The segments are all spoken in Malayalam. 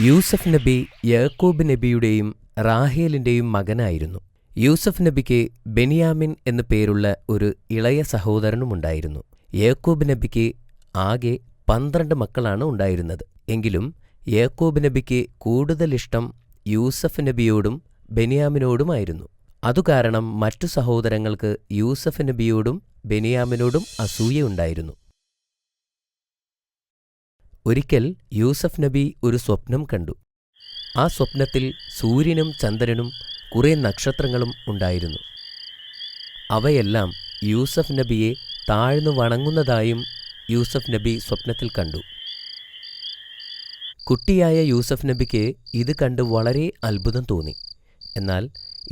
യൂസഫ് നബി യാക്കൂബ് നബിയുടെയും റാഹേലിന്റെയും മകനായിരുന്നു. യൂസഫ് നബിക്ക് ബെന്യാമിൻ എന്നു പേരുള്ള ഒരു ഇളയ സഹോദരനുമുണ്ടായിരുന്നു. യാക്കൂബ് നബിക്ക് ആകെ 12 മക്കളാണ് ഉണ്ടായിരുന്നത്. എങ്കിലും യാക്കൂബ് നബിക്ക് കൂടുതൽ ഇഷ്ടം യൂസഫ് നബിയോടും ബെന്യാമിനോടുമായിരുന്നു. അതുകാരണം മറ്റു സഹോദരങ്ങൾക്ക് യൂസഫ് നബിയോടും ബെന്യാമിനോടും അസൂയയുണ്ടായിരുന്നു. ഒരിക്കൽ യൂസഫ് നബി ഒരു സ്വപ്നം കണ്ടു. ആ സ്വപ്നത്തിൽ സൂര്യനും ചന്ദ്രനും കുറെ നക്ഷത്രങ്ങളും ഉണ്ടായിരുന്നു. അവയെല്ലാം യൂസഫ് നബിയെ താഴ്ന്നു വണങ്ങുന്നതായും യൂസഫ് നബി സ്വപ്നത്തിൽ കണ്ടു. കുട്ടിയായ യൂസഫ് നബിക്ക് ഇത് കണ്ട് വളരെ അത്ഭുതം തോന്നി. എന്നാൽ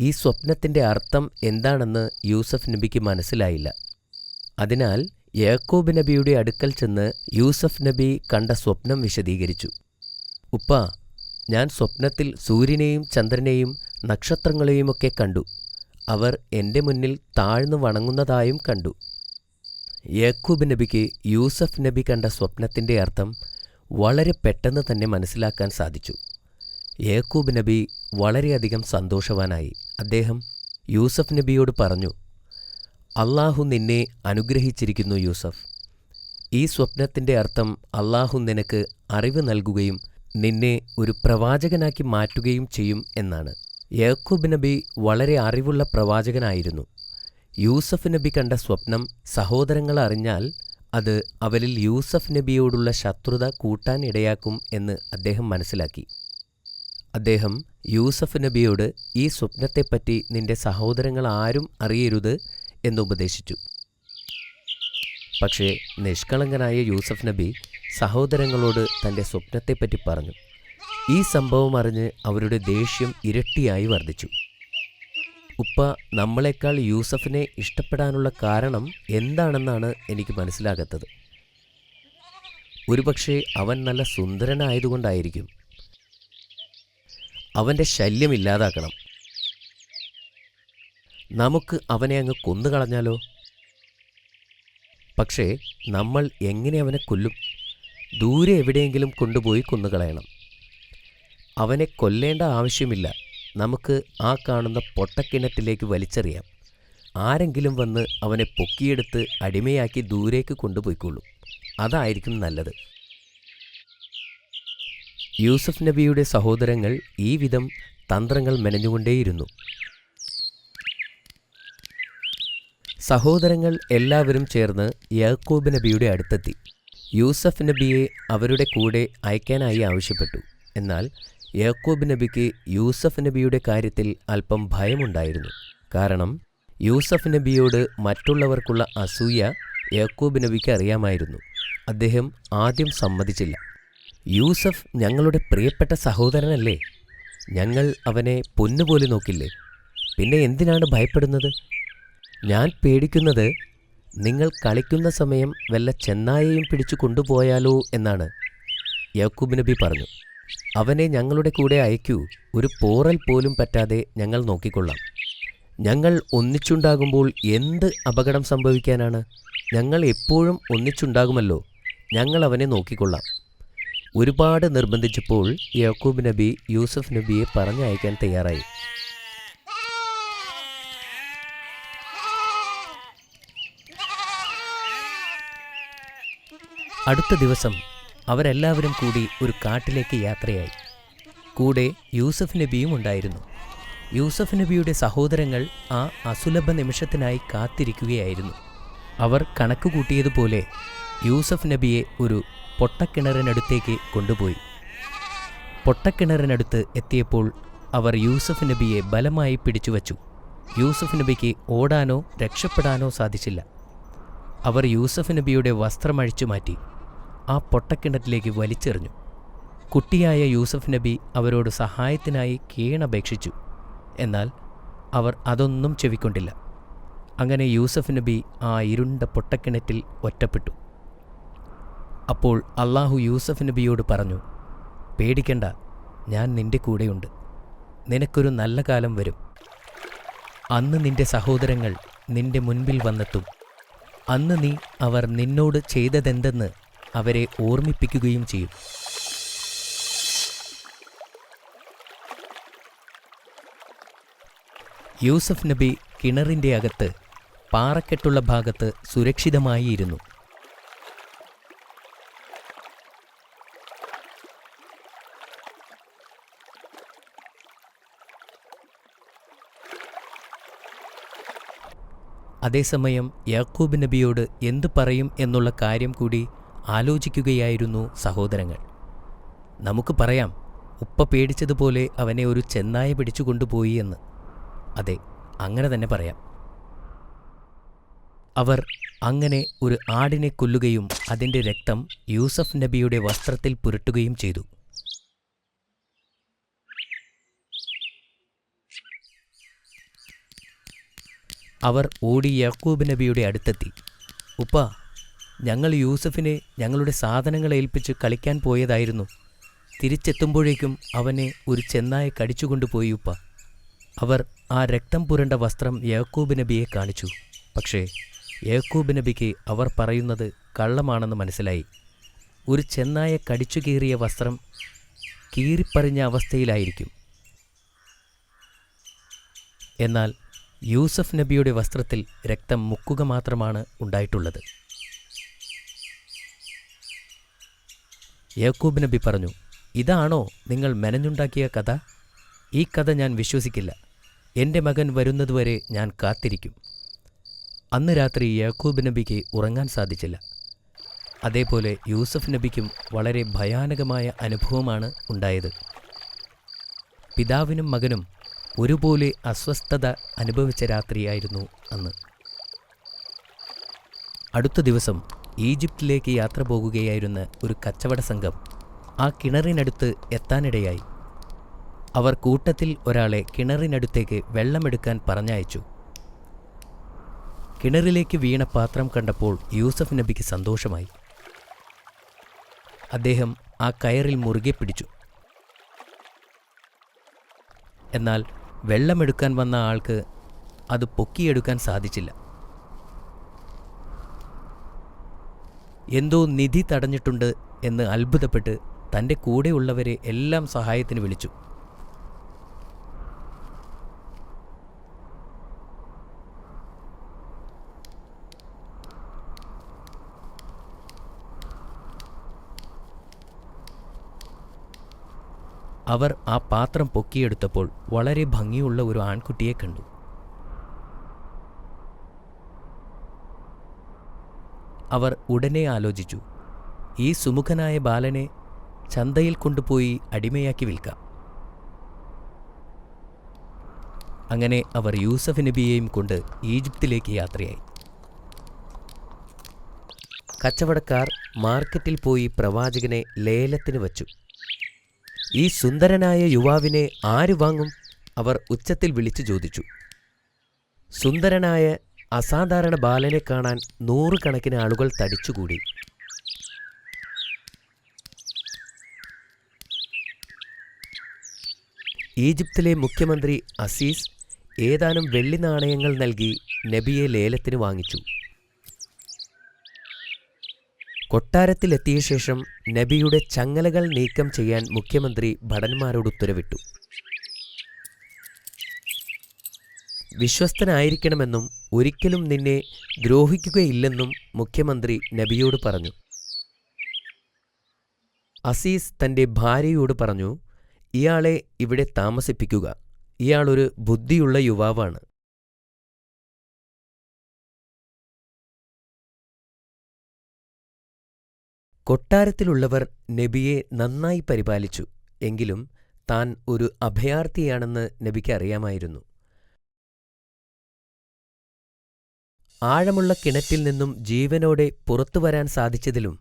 ഈ സ്വപ്നത്തിന്റെ അർത്ഥം എന്താണെന്ന് യൂസഫ് നബിക്ക് മനസ്സിലായില്ല. അതിനാൽ യാക്കൂബ് നബിയുടെ അടുക്കൽ ചെന്ന് യൂസഫ് നബി കണ്ട സ്വപ്നം വിശദീകരിച്ചു. ഉപ്പാ, ഞാൻ സ്വപ്നത്തിൽ സൂര്യനെയും ചന്ദ്രനെയും നക്ഷത്രങ്ങളെയുമൊക്കെ കണ്ടു. അവർ എൻ്റെ മുന്നിൽ താഴ്ന്നു വണങ്ങുന്നതായും കണ്ടു. യാക്കൂബ് നബിക്ക് യൂസഫ് നബി കണ്ട സ്വപ്നത്തിന്റെ അർത്ഥം വളരെ പെട്ടെന്ന് തന്നെ മനസ്സിലാക്കാൻ സാധിച്ചു. യാക്കൂബ് നബി വളരെയധികം സന്തോഷവാനായി. അദ്ദേഹം യൂസഫ് നബിയോട് പറഞ്ഞു, അള്ളാഹു നിന്നെ അനുഗ്രഹിച്ചിരിക്കുന്നു യൂസഫ്. ഈ സ്വപ്നത്തിന്റെ അർത്ഥം അള്ളാഹു നിനക്ക് അറിവ് നൽകുകയും നിന്നെ ഒരു പ്രവാചകനാക്കി മാറ്റുകയും ചെയ്യും എന്നാണ്. യാക്കൂബ് നബി വളരെ അറിവുള്ള പ്രവാചകനായിരുന്നു. യൂസഫ് നബി കണ്ട സ്വപ്നം സഹോദരങ്ങൾ അറിഞ്ഞാൽ അത് അവരിൽ യൂസഫ് നബിയോടുള്ള ശത്രുത കൂട്ടാൻ ഇടയാക്കും എന്ന് അദ്ദേഹം മനസ്സിലാക്കി. അദ്ദേഹം യൂസഫ് നബിയോട് ഈ സ്വപ്നത്തെപ്പറ്റി നിന്റെ സഹോദരങ്ങൾ ആരും അറിയരുത് എന്നുപദേശിച്ചു. പക്ഷേ നിഷ്കളങ്കനായ യൂസഫ് നബി സഹോദരങ്ങളോട് തൻ്റെ സ്വപ്നത്തെപ്പറ്റി പറഞ്ഞു. ഈ സംഭവം അറിഞ്ഞ് അവരുടെ ദേഷ്യം ഇരട്ടിയായി വർദ്ധിച്ചു. ഉപ്പ, നമ്മളെക്കാൾ യൂസഫിനെ ഇഷ്ടപ്പെടാനുള്ള കാരണം എന്താണെന്നാണ് എനിക്ക് മനസ്സിലാകാത്തത്. ഒരുപക്ഷെ അവൻ നല്ല സുന്ദരനായതുകൊണ്ടായിരിക്കും. അവൻ്റെ ശല്യം ഇല്ലാതാക്കണം. നമുക്ക് അവനെ അങ്ങ് കൊന്നുകളഞ്ഞാലോ? പക്ഷേ നമ്മൾ എങ്ങനെ അവനെ കൊല്ലും? ദൂരെ എവിടെയെങ്കിലും കൊണ്ടുപോയി കൊന്നുകളയണം. അവനെ കൊല്ലേണ്ട ആവശ്യമില്ല. നമുക്ക് ആ കാണുന്ന പൊട്ടക്കിണറ്റിലേക്ക് വലിച്ചെറിയാം. ആരെങ്കിലും വന്ന് അവനെ പൊക്കിയെടുത്ത് അടിമയാക്കി ദൂരേക്ക് കൊണ്ടുപോയിക്കൊള്ളും. അതായിരിക്കും നല്ലത്. യൂസഫ് നബിയുടെ സഹോദരങ്ങൾ ഈ വിധം തന്ത്രങ്ങൾ മെനഞ്ഞുകൊണ്ടേയിരുന്നു. സഹോദരങ്ങൾ എല്ലാവരും ചേർന്ന് യാക്കൂബ് നബിയുടെ അടുത്തെത്തി. യൂസഫ് നബിയെ അവരുടെ കൂടെ അയക്കാനായി ആവശ്യപ്പെട്ടു. എന്നാൽ യാക്കൂബ് നബിക്ക് യൂസഫ് നബിയുടെ കാര്യത്തിൽ അല്പം ഭയമുണ്ടായിരുന്നു. കാരണം യൂസഫ് നബിയോട് മറ്റുള്ളവർക്കുള്ള അസൂയ യാക്കൂബ് നബിക്ക് അറിയാമായിരുന്നു. അദ്ദേഹം ആദ്യം സമ്മതിച്ചില്ല. യൂസഫ് ഞങ്ങളുടെ പ്രിയപ്പെട്ട സഹോദരനല്ലേ? ഞങ്ങൾ അവനെ പൊന്നുപോലെ നോക്കില്ലേ? പിന്നെ എന്തിനാണ് ഭയപ്പെടുന്നത്? ഞാൻ പേടിക്കുന്നത് നിങ്ങൾ കളിക്കുന്ന സമയം വല്ല ചെന്നായയും പിടിച്ചു കൊണ്ടുപോയാലോ എന്നാണ്. യാക്കൂബ് നബി പറഞ്ഞു, അവനെ ഞങ്ങളുടെ കൂടെ അയക്കൂ. ഒരു പോറൽ പോലും പറ്റാതെ ഞങ്ങൾ നോക്കിക്കൊള്ളാം. ഞങ്ങൾ ഒന്നിച്ചുണ്ടാകുമ്പോൾ എന്ത് അപകടം സംഭവിക്കാനാണ്? ഞങ്ങൾ എപ്പോഴും ഒന്നിച്ചുണ്ടാകുമല്ലോ. ഞങ്ങൾ അവനെ നോക്കിക്കൊള്ളാം. ഒരുപാട് നിർബന്ധിച്ചപ്പോൾ യാക്കൂബ് നബി യൂസഫ് നബിയെ പറഞ്ഞയക്കാൻ തയ്യാറായി. അടുത്ത ദിവസം അവരെല്ലാവരും കൂടി ഒരു കാട്ടിലേക്ക് യാത്രയായി. കൂടെ യൂസഫ് നബിയും ഉണ്ടായിരുന്നു. യൂസഫ് നബിയുടെ സഹോദരങ്ങൾ ആ അസുലഭ നിമിഷത്തിനായി കാത്തിരിക്കുകയായിരുന്നു. അവർ കണക്കുകൂട്ടിയതുപോലെ യൂസഫ് നബിയെ ഒരു പൊട്ടക്കിണറിനടുത്തേക്ക് കൊണ്ടുപോയി. പൊട്ടക്കിണറിനടുത്ത് എത്തിയപ്പോൾ അവർ യൂസഫ് നബിയെ ബലമായി പിടിച്ചുവച്ചു. യൂസഫ് നബിക്ക് ഓടാനോ രക്ഷപ്പെടാനോ സാധിച്ചില്ല. അവർ യൂസഫ് നബിയുടെ വസ്ത്രമഴിച്ചു മാറ്റി ആ പൊട്ടക്കിണറ്റിലേക്ക് വലിച്ചെറിഞ്ഞു. കുട്ടിയായ യൂസഫ് നബി അവരോട് സഹായത്തിനായി കീണപേക്ഷിച്ചു. എന്നാൽ അവർ അതൊന്നും ചെവിക്കൊണ്ടില്ല. അങ്ങനെ യൂസഫ് നബി ആ ഇരുണ്ട പൊട്ടക്കിണറ്റിൽ ഒറ്റപ്പെട്ടു. അപ്പോൾ അള്ളാഹു യൂസഫ് നബിയോട് പറഞ്ഞു, പേടിക്കണ്ട, ഞാൻ നിന്റെ കൂടെയുണ്ട്. നിനക്കൊരു നല്ല കാലം വരും. അന്ന് നിന്റെ സഹോദരങ്ങൾ നിന്റെ മുൻപിൽ വന്നെത്തും. അന്ന് നീ അവർ നിന്നോട് ചെയ്തതെന്തെന്ന് അവരെ ഓർമ്മിപ്പിക്കുകയും ചെയ്യും. യൂസഫ് നബി കിണറിൻ്റെ അകത്ത് പാറക്കെട്ടുള്ള ഭാഗത്ത് സുരക്ഷിതമായി ഇരുന്നു. അതേസമയം യാക്കൂബ് നബിയോട് എന്തു പറയും എന്നുള്ള കാര്യം കൂടി ആലോചിക്കുകയായിരുന്നു സഹോദരങ്ങൾ. നമുക്ക് പറയാം, ഉപ്പ പേടിച്ചതുപോലെ അവനെ ഒരു ചെന്നായ പിടിച്ചുകൊണ്ടുപോയി എന്ന്. അതെ, അങ്ങനെ തന്നെ പറയാം. അവർ അങ്ങനെ ഒരു ആടിനെ കൊല്ലുകയും അതിൻ്റെ രക്തം യൂസഫ് നബിയുടെ വസ്ത്രത്തിൽ പുരട്ടുകയും ചെയ്തു. അവർ ഓടി യാക്കൂബ് നബിയുടെ അടുത്തെത്തി. ഉപ്പ, ഞങ്ങൾ യൂസഫിനെ ഞങ്ങളുടെ സാധനങ്ങൾ ഏൽപ്പിച്ച് കളിക്കാൻ പോയതായിരുന്നു. തിരിച്ചെത്തുമ്പോഴേക്കും അവനെ ഒരു ചെന്നായ കടിച്ചുകൊണ്ടുപോയി ഉപ്പ. അവർ ആ രക്തം പുരണ്ട വസ്ത്രം യാക്കൂബ് നബിയെ കാണിച്ചു. പക്ഷേ യാക്കൂബ് നബിക്ക് അവർ പറയുന്നത് കള്ളമാണെന്ന് മനസ്സിലായി. ഒരു ചെന്നായ കടിച്ചു കീറിയ വസ്ത്രം കീറിപ്പറിഞ്ഞ അവസ്ഥയിലായിരിക്കും. എന്നാൽ യൂസഫ് നബിയുടെ വസ്ത്രത്തിൽ രക്തം മുക്കുക മാത്രമാണ് ഉണ്ടായിട്ടുള്ളത്. യാക്കൂബ് നബി പറഞ്ഞു, ഇതാണോ നിങ്ങൾ മെനഞ്ഞുണ്ടാക്കിയ കഥ? ഈ കഥ ഞാൻ വിശ്വസിക്കില്ല. എൻ്റെ മകൻ വരുന്നതുവരെ ഞാൻ കാത്തിരിക്കും. അന്ന് രാത്രി യാക്കൂബ് നബിക്ക് ഉറങ്ങാൻ സാധിച്ചില്ല. അതേപോലെ യൂസഫ് നബിക്കും വളരെ ഭയാനകമായ അനുഭവമാണ് ഉണ്ടായത്. പിതാവിനും മകനും ഒരുപോലെ അസ്വസ്ഥത അനുഭവിച്ച രാത്രിയായിരുന്നു അന്ന്. അടുത്ത ദിവസം ഈജിപ്തിലേക്ക് യാത്ര പോകുകയായിരുന്ന ഒരു കച്ചവട സംഘം ആ കിണറിനടുത്ത് എത്താനിടയായി. അവർ കൂട്ടത്തിൽ ഒരാളെ കിണറിനടുത്തേക്ക് വെള്ളമെടുക്കാൻ പറഞ്ഞയച്ചു. കിണറിലേക്ക് വീണ പാത്രം കണ്ടപ്പോൾ യൂസഫ് നബിക്ക് സന്തോഷമായി. അദ്ദേഹം ആ കയറിൽ മുറുകെ പിടിച്ചു. എന്നാൽ വെള്ളമെടുക്കാൻ വന്ന ആൾക്ക് അത് പൊക്കിയെടുക്കാൻ സാധിച്ചില്ല. എന്തോ നിധി തടഞ്ഞിട്ടുണ്ട് എന്ന് അത്ഭുതപ്പെട്ട് തൻ്റെ കൂടെയുള്ളവരെ എല്ലാം സഹായത്തിന് വിളിച്ചു. അവർ ആ പാത്രം പൊക്കിയെടുത്തപ്പോൾ വളരെ ഭംഗിയുള്ള ഒരു ആൺകുട്ടിയെ കണ്ടു. അവർ ഉടനെ ആലോചിച്ചു, ഈ സുമുഖനായ ബാലനെ ചന്തയിൽ കൊണ്ടുപോയി അടിമയാക്കി വിൽക്കാം. അങ്ങനെ അവർ യൂസഫ് നബിയെയും കൊണ്ട് ഈജിപ്തിലേക്ക് യാത്രയായി. കച്ചവടക്കാർ മാർക്കറ്റിൽ പോയി പ്രവാചകനെ ലേലത്തിന് വച്ചു. ഈ സുന്ദരനായ യുവാവിനെ ആര് വാങ്ങും? അവർ ഉച്ചത്തിൽ വിളിച്ചു ചോദിച്ചു. സുന്ദരനായ അസാധാരണ ബാലനെ കാണാൻ 100 കണക്കിന് ആളുകൾ തടിച്ചുകൂടി. ഈജിപ്തിലെ മുഖ്യമന്ത്രി അസീസ് ഏതാനും വെള്ളി നാണയങ്ങൾ നൽകി നബിയെ ലേലത്തിന് വാങ്ങിച്ചു. കൊട്ടാരത്തിലെത്തിയ ശേഷം നബിയുടെ ചങ്ങലകൾ നീക്കം ചെയ്യാൻ മുഖ്യമന്ത്രി ഭടന്മാരോട് ഉത്തരവിട്ടു. വിശ്വസ്തനായിരിക്കണമെന്നും ഒരിക്കലും നിന്നെ ദ്രോഹിക്കുകയില്ലെന്നും മുഖ്യമന്ത്രി നബിയോട് പറഞ്ഞു. അസീസ് തൻ്റെ ഭാര്യയോട് പറഞ്ഞു, ഇയാളെ ഇവിടെ താമസിപ്പിക്കുക. ഇയാളൊരു ബുദ്ധിയുള്ള യുവാവാണ്. കൊട്ടാരത്തിലുള്ളവർ നബിയെ നന്നായി പരിപാലിച്ചു. എങ്കിലും താൻ ഒരു അഭയാർത്ഥിയാണെന്ന് നബിക്ക് അറിയാമായിരുന്നു. ആഴമുള്ള കിണറ്റിൽ നിന്നും ജീവനോടെ പുറത്തു വരാൻ സാധിച്ചതിലും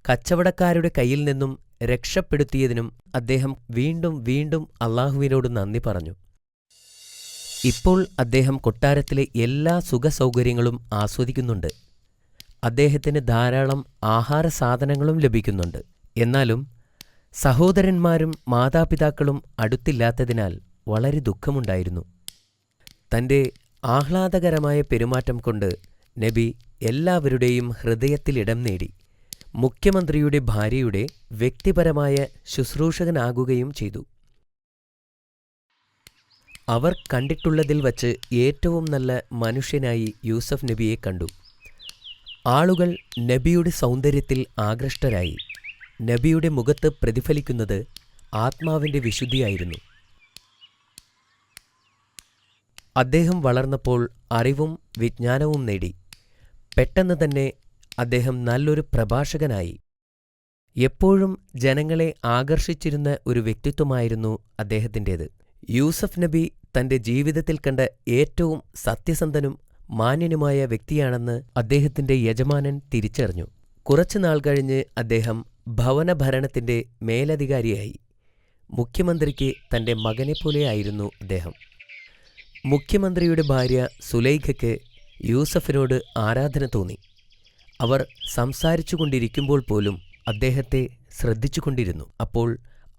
കച്ചവടക്കാരുടെ കയ്യിൽ നിന്നും രക്ഷപ്പെടുത്തിയതിനും അദ്ദേഹം വീണ്ടും വീണ്ടും അള്ളാഹുവിനോട് നന്ദി പറഞ്ഞു. ഇപ്പോൾ അദ്ദേഹം കൊട്ടാരത്തിലെ എല്ലാ സുഖസൗകര്യങ്ങളും ആസ്വദിക്കുന്നുണ്ട്. അദ്ദേഹത്തിന് ധാരാളം ആഹാര സാധനങ്ങളും ലഭിക്കുന്നുണ്ട്. എന്നാലും സഹോദരന്മാരും മാതാപിതാക്കളും അടുത്തില്ലാത്തതിനാൽ വളരെ ദുഃഖമുണ്ടായിരുന്നു. തൻ്റെ ആഹ്ലാദകരമായ പെരുമാറ്റം കൊണ്ട് നബി എല്ലാവരുടെയും ഹൃദയത്തിൽ ഇടം നേടി. മുഖ്യമന്ത്രിയുടെ ഭാര്യയുടെ വ്യക്തിപരമായ ശുശ്രൂഷകനാകുകയും ചെയ്തു. അവർ കണ്ടിട്ടുള്ളതിൽ വച്ച് ഏറ്റവും നല്ല മനുഷ്യനായി യൂസഫ് നബിയെ കണ്ടു. ആളുകൾ നബിയുടെ സൗന്ദര്യത്തിൽ ആകൃഷ്ടരായി. നബിയുടെ മുഖത്ത് പ്രതിഫലിക്കുന്നത് ആത്മാവിൻ്റെ വിശുദ്ധിയായിരുന്നു. അദ്ദേഹം വളർന്നപ്പോൾ അറിവും വിജ്ഞാനവും നേടി. പെട്ടെന്ന് തന്നെ അദ്ദേഹം നല്ലൊരു പ്രഭാഷകനായി. എപ്പോഴും ജനങ്ങളെ ആകർഷിച്ചിരുന്ന ഒരു വ്യക്തിത്വമായിരുന്നു അദ്ദേഹത്തിൻ്റേത്. യൂസഫ് നബി തൻ്റെ ജീവിതത്തിൽ കണ്ട ഏറ്റവും സത്യസന്ധനും മാന്യനുമായ വ്യക്തിയാണെന്ന് അദ്ദേഹത്തിൻ്റെ യജമാനൻ തിരിച്ചറിഞ്ഞു. കുറച്ചുനാൾ കഴിഞ്ഞ് അദ്ദേഹം ഭവനഭരണത്തിൻ്റെ മേലധികാരിയായി. മുഖ്യമന്ത്രിക്ക് തൻ്റെ മകനെപ്പോലെയായിരുന്നു അദ്ദേഹം. മുഖ്യമന്ത്രിയുടെ ഭാര്യ സുലൈഖയ്ക്ക് യൂസഫിനോട് ആരാധന തോന്നി. അവർ സംസാരിച്ചുകൊണ്ടിരിക്കുമ്പോൾ പോലും അദ്ദേഹത്തെ ശ്രദ്ധിച്ചുകൊണ്ടിരുന്നു. അപ്പോൾ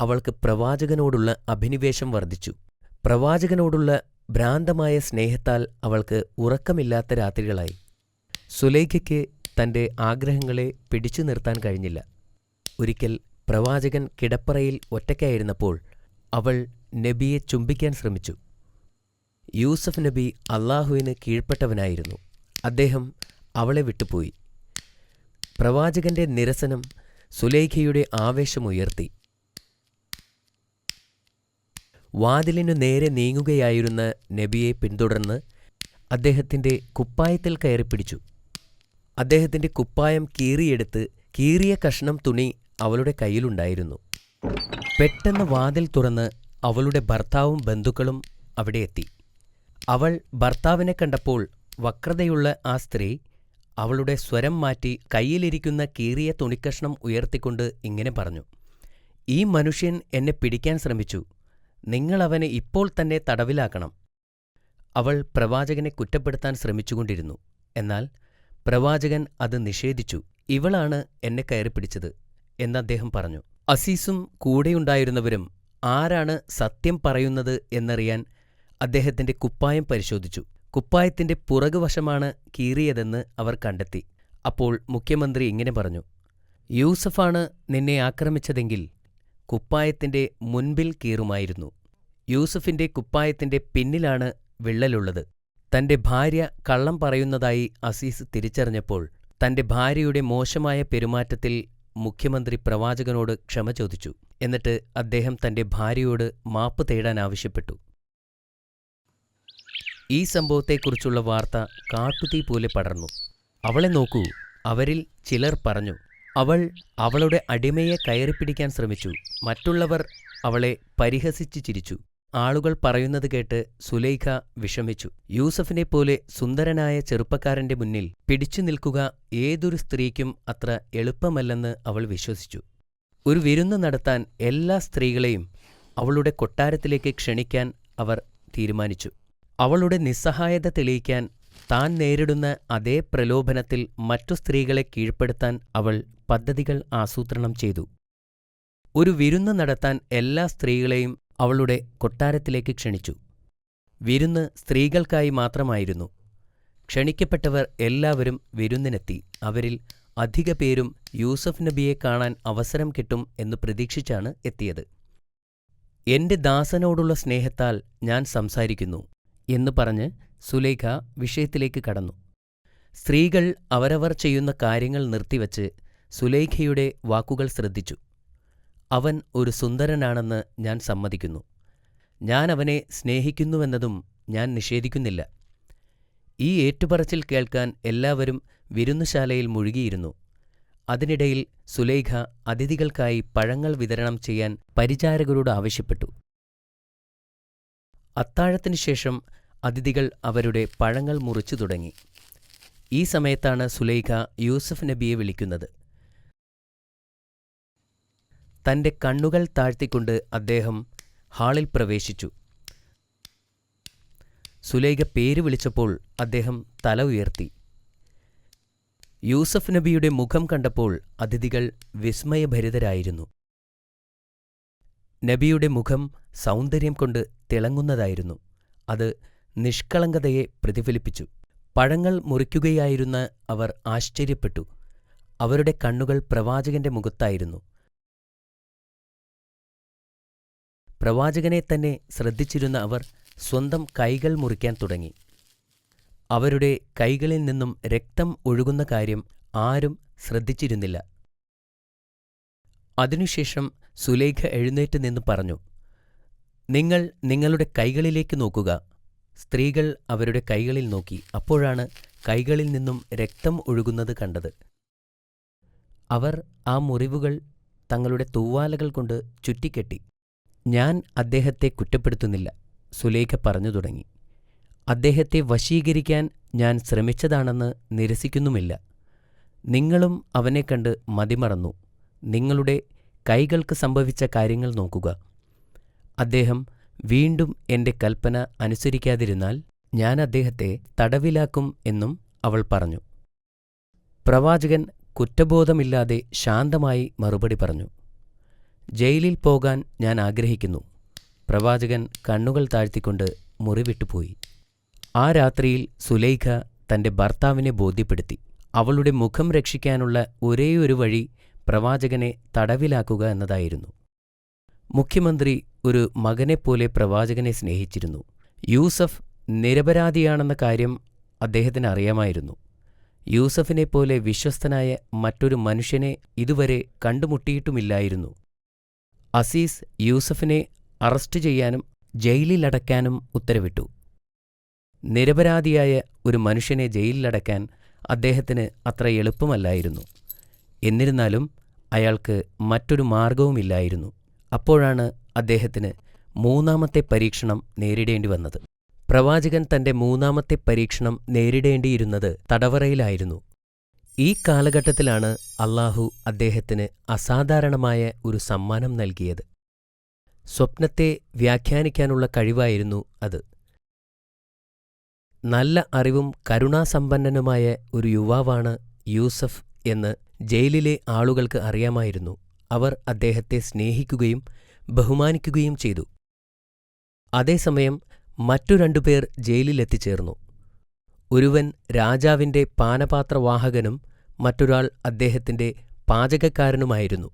അവൾക്ക് പ്രവാചകനോടുള്ള അഭിനിവേശം വർദ്ധിച്ചു. പ്രവാചകനോടുള്ള ഭ്രാന്തമായ സ്നേഹത്താൽ അവൾക്ക് ഉറക്കമില്ലാത്ത രാത്രികളായി. സുലൈഖയ്ക്ക് തൻ്റെ ആഗ്രഹങ്ങളെ പിടിച്ചു നിർത്താൻ കഴിഞ്ഞില്ല. ഒരിക്കൽ പ്രവാചകൻ കിടപ്പറയിൽ ഒറ്റയ്ക്കായിരുന്നപ്പോൾ അവൾ നബിയെ ചുംബിക്കാൻ ശ്രമിച്ചു. യൂസഫ് നബി അള്ളാഹുവിന് കീഴ്പ്പെട്ടവനായിരുന്നു. അദ്ദേഹം അവളെ വിട്ടുപോയി. പ്രവാചകന്റെ നിരസനം സുലൈഖയുടെ ആവേശമുയർത്തി. വാതിലിനു നേരെ നീങ്ങുകയായിരുന്ന നബിയെ പിന്തുടർന്ന് അദ്ദേഹത്തിൻ്റെ കുപ്പായത്തിൽ കയറിപ്പിടിച്ചു. അദ്ദേഹത്തിൻ്റെ കുപ്പായം കീറിയെടുത്ത് കീറിയ കഷ്ണം തുണി അവളുടെ കയ്യിലുണ്ടായിരുന്നു. പെട്ടെന്ന് വാതിൽ തുറന്ന് അവളുടെ ഭർത്താവും ബന്ധുക്കളും അവിടെ എത്തി. അവൾ ഭർത്താവിനെ കണ്ടപ്പോൾ വക്രതയുള്ള ആ സ്ത്രീ അവളുടെ സ്വരം മാറ്റി കയ്യിലിരിക്കുന്ന കീറിയ തുണിക്കഷ്ണം ഉയർത്തിക്കൊണ്ട് ഇങ്ങനെ പറഞ്ഞു: "ഈ മനുഷ്യൻ എന്നെ പിടിക്കാൻ ശ്രമിച്ചു. നിങ്ങൾ അവനെ ഇപ്പോൾ തന്നെ തടവിലാക്കണം." അവൾ പ്രവാചകനെ കുറ്റപ്പെടുത്താൻ ശ്രമിച്ചുകൊണ്ടിരുന്നു. എന്നാൽ പ്രവാചകൻ അത് നിഷേധിച്ചു. "ഇവളാണ് എന്നെ കയറിപ്പിടിച്ചത്" എന്ന് അദ്ദേഹം പറഞ്ഞു. അസീസും കൂടെയുണ്ടായിരുന്നവരും ആരാണ് സത്യം പറയുന്നത് എന്നറിയാൻ അദ്ദേഹത്തിൻ്റെ കുപ്പായം പരിശോധിച്ചു. കുപ്പായത്തിൻ്റെ പുറകുവശമാണ് കീറിയതെന്ന് അവർ കണ്ടെത്തി. അപ്പോൾ മുഖ്യമന്ത്രി ഇങ്ങനെ പറഞ്ഞു: "യൂസഫാണ് നിന്നെ ആക്രമിച്ചതെങ്കിൽ കുപ്പായത്തിൻ്റെ മുൻപിൽ കീറുമായിരുന്നു. യൂസഫിൻ്റെ കുപ്പായത്തിൻ്റെ പിന്നിലാണ് വിള്ളലുള്ളത്." തൻ്റെ ഭാര്യ കള്ളം പറയുന്നതായി അസീസ് തിരിച്ചറിഞ്ഞപ്പോൾ തൻ്റെ ഭാര്യയുടെ മോശമായ പെരുമാറ്റത്തിൽ മുഖ്യമന്ത്രി പ്രവാചകനോട് ക്ഷമ ചോദിച്ചു. എന്നിട്ട് അദ്ദേഹം തൻ്റെ ഭാര്യയോട് മാപ്പ് തേടാൻ ആവശ്യപ്പെട്ടു. ഈ സംഭവത്തെക്കുറിച്ചുള്ള വാർത്ത കാട്ടുതീ പോലെ പടർന്നു. "അവളെ നോക്കൂ," അവരിൽ ചിലർ പറഞ്ഞു. "അവൾ അവളുടെ അടിമയെ കയറിപ്പിടിക്കാൻ ശ്രമിച്ചു." മറ്റുള്ളവർ അവളെ പരിഹസിച്ച് ചിരിച്ചു. ആളുകൾ പറയുന്നത് കേട്ട് സുലൈഖ വിഷമിച്ചു. യൂസഫിനെപ്പോലെ സുന്ദരനായ ചെറുപ്പക്കാരന്റെ മുന്നിൽ പിടിച്ചു നിൽക്കുക ഏതൊരു സ്ത്രീക്കും അത്ര എളുപ്പമല്ലെന്ന് അവൾ വിശ്വസിച്ചു. ഒരു വിരുന്ന് നടത്താൻ എല്ലാ സ്ത്രീകളെയും അവളുടെ കൊട്ടാരത്തിലേക്ക് ക്ഷണിക്കാൻ അവർ തീരുമാനിച്ചു. അവളുടെ നിസ്സഹായത തെളിയിക്കാൻ താൻ നേരിടുന്ന അതേ പ്രലോഭനത്തിൽ മറ്റു സ്ത്രീകളെ കീഴ്പ്പെടുത്താൻ അവൾ പദ്ധതികൾ ആസൂത്രണം ചെയ്തു. ഒരു വിരുന്ന് നടത്താൻ എല്ലാ സ്ത്രീകളെയും അവളുടെ കൊട്ടാരത്തിലേക്ക് ക്ഷണിച്ചു. വിരുന്ന് സ്ത്രീകൾക്കായി മാത്രമായിരുന്നു. ക്ഷണിക്കപ്പെട്ടവർ എല്ലാവരും വിരുന്നിനെത്തി. അവരിൽ അധിക പേരും യൂസഫ് നബിയെ കാണാൻ അവസരം കിട്ടും എന്ന് പ്രതീക്ഷിച്ചാണ് എത്തിയത്. "എന്റെ ദാസനോടുള്ള സ്നേഹത്താൽ ഞാൻ സംസാരിക്കുന്നു" എന്ന് പറഞ്ഞ് സുലൈഖ വിഷയത്തിലേക്ക് കടന്നു. സ്ത്രീകൾ അവരവർ ചെയ്യുന്ന കാര്യങ്ങൾ നിർത്തിവച്ച് സുലൈഖയുടെ വാക്കുകൾ ശ്രദ്ധിച്ചു. "അവൻ ഒരു സുന്ദരനാണെന്ന് ഞാൻ സമ്മതിക്കുന്നു. ഞാൻ അവനെ സ്നേഹിക്കുന്നുവെന്നതും ഞാൻ നിഷേധിക്കുന്നില്ല." ഈ ഏറ്റുപറച്ചിൽ കേൾക്കാൻ എല്ലാവരും വിരുന്നുശാലയിൽ മുഴുകിയിരുന്നു. അതിനിടയിൽ സുലൈഖ അതിഥികൾക്കായി പഴങ്ങൾ വിതരണം ചെയ്യാൻ പരിചാരകരോട് ആവശ്യപ്പെട്ടു. അത്താഴത്തിനു ശേഷം അതിഥികൾ അവരുടെ പഴങ്ങൾ മുറിച്ചു തുടങ്ങി. ഈ സമയത്താണ് സുലൈഖ യൂസഫ് നബിയെ വിളിക്കുന്നത്. തൻ്റെ കണ്ണുകൾ താഴ്ത്തിക്കൊണ്ട് അദ്ദേഹം ഹാളിൽ പ്രവേശിച്ചു. സുലൈഖ പേര് വിളിച്ചപ്പോൾ അദ്ദേഹം തല ഉയർത്തി. യൂസഫ് നബിയുടെ മുഖം കണ്ടപ്പോൾ അതിഥികൾ വിസ്മയഭരിതരായിരുന്നു. നബിയുടെ മുഖം സൗന്ദര്യം കൊണ്ട് തിളങ്ങുന്നതായിരുന്നു. അത് നിഷ്കളങ്കതയെ പ്രതിഫലിപ്പിച്ചു. പഴങ്ങൾ മുറിക്കുകയായിരുന്ന അവർ ആശ്ചര്യപ്പെട്ടു. അവരുടെ കണ്ണുകൾ പ്രവാചകന്റെ മുഖത്തായിരുന്നു. പ്രവാചകനെ തന്നെ ശ്രദ്ധിച്ചിരുന്ന അവർ സ്വന്തം കൈകൾ മുറിക്കാൻ തുടങ്ങി. അവരുടെ കൈകളിൽ നിന്നും രക്തം ഒഴുകുന്ന കാര്യം ആരും ശ്രദ്ധിച്ചിരുന്നില്ല. അതിനുശേഷം സുലൈഖ എഴുന്നേറ്റ് നിന്ന് പറഞ്ഞു, നിങ്ങൾ നിങ്ങളുടെ കൈകളിലേക്ക് നോക്കുക. സ്ത്രീകൾ അവരുടെ കൈകളിൽ നോക്കി. അപ്പോഴാണ് കൈകളിൽ നിന്നും രക്തം ഒഴുകുന്നത് കണ്ടത്. അവർ ആ മുറിവുകൾ തങ്ങളുടെ തൂവാലകൾ കൊണ്ട് ചുറ്റിക്കെട്ടി. ഞാൻ അദ്ദേഹത്തെ കുറ്റപ്പെടുത്തുന്നില്ല, സുലൈഖ പറഞ്ഞു തുടങ്ങി. അദ്ദേഹത്തെ വശീകരിക്കാൻ ഞാൻ ശ്രമിച്ചതാണെന്ന് നിരസിക്കുന്നുമില്ല. നിങ്ങളും അവനെ കണ്ട് മതിമറന്നു. നിങ്ങളുടെ കൈകൾക്ക് സംഭവിച്ച കാര്യങ്ങൾ നോക്കുക. അദ്ദേഹം വീണ്ടും എന്റെ കൽപ്പന അനുസരിക്കാതിരുന്നാൽ ഞാൻ അദ്ദേഹത്തെ തടവിലാക്കും എന്നും അവൾ പറഞ്ഞു. പ്രവാചകൻ കുറ്റബോധമില്ലാതെ ശാന്തമായി മറുപടി പറഞ്ഞു, ജയിലിൽ പോകാൻ ഞാൻ ആഗ്രഹിക്കുന്നു. പ്രവാചകൻ കണ്ണുകൾ താഴ്ത്തിക്കൊണ്ട് മുറി വിട്ടുപോയി. ആ രാത്രിയിൽ സുലൈഖ തന്റെ ഭർത്താവിനെ ബോധ്യപ്പെടുത്തി. അവളുടെ മുഖം രക്ഷിക്കാനുള്ള ഒരേയൊരു വഴി പ്രവാചകനെ തടവിലാക്കുക എന്നതായിരുന്നു. മുഖ്യമന്ത്രി ഒരു മകനെപ്പോലെ പ്രവാചകനെ സ്നേഹിച്ചിരുന്നു. യൂസഫ് നിരപരാധിയാണെന്ന കാര്യം അദ്ദേഹത്തിന് അറിയാമായിരുന്നു. യൂസഫിനെപ്പോലെ വിശ്വസ്തനായ മറ്റൊരു മനുഷ്യനെ ഇതുവരെ കണ്ടുമുട്ടിയിട്ടുമില്ലായിരുന്നു. അസീസ് യൂസഫിനെ അറസ്റ്റ് ചെയ്യാനും ജയിലിലടയ്ക്കാനും ഉത്തരവിട്ടു. നിരപരാധിയായ ഒരു മനുഷ്യനെ ജയിലിലടയ്ക്കാൻ അദ്ദേഹത്തിന് അത്ര എളുപ്പമല്ലായിരുന്നു. എന്നിരുന്നാലും അയാൾക്ക് മറ്റൊരു മാർഗവുമില്ലായിരുന്നു. അപ്പോഴാണ് അദ്ദേഹത്തിന് മൂന്നാമത്തെ പരീക്ഷണം നേരിടേണ്ടി വന്നത്. പ്രവാചകൻ തന്റെ മൂന്നാമത്തെ പരീക്ഷണം നേരിടേണ്ടിയിരുന്നത് തടവറയിലായിരുന്നു. ഈ കാലഘട്ടത്തിലാണ് അല്ലാഹു അദ്ദേഹത്തിന് അസാധാരണമായ ഒരു സമ്മാനം നൽകിയത്. സ്വപ്നത്തെ വ്യാഖ്യാനിക്കാനുള്ള കഴിവായിരുന്നു അത്. നല്ല അറിവും കരുണാസമ്പന്നനുമായ ഒരു യുവാവാണ് യൂസഫ് എന്ന് ജയിലിലെ ആളുകൾക്ക് അറിയാമായിരുന്നു. അവർ അദ്ദേഹത്തെ സ്നേഹിക്കുകയും ബഹുമാനിക്കുകയും ചെയ്തു. അതേസമയം മറ്റു രണ്ടുപേർ ജയിലിലെത്തിച്ചേർന്നു. ഒരുവൻ രാജാവിന്റെ പാനപാത്രവാഹകനും മറ്റൊരാൾ അദ്ദേഹത്തിന്റെ പാചകക്കാരനുമായിരുന്നു.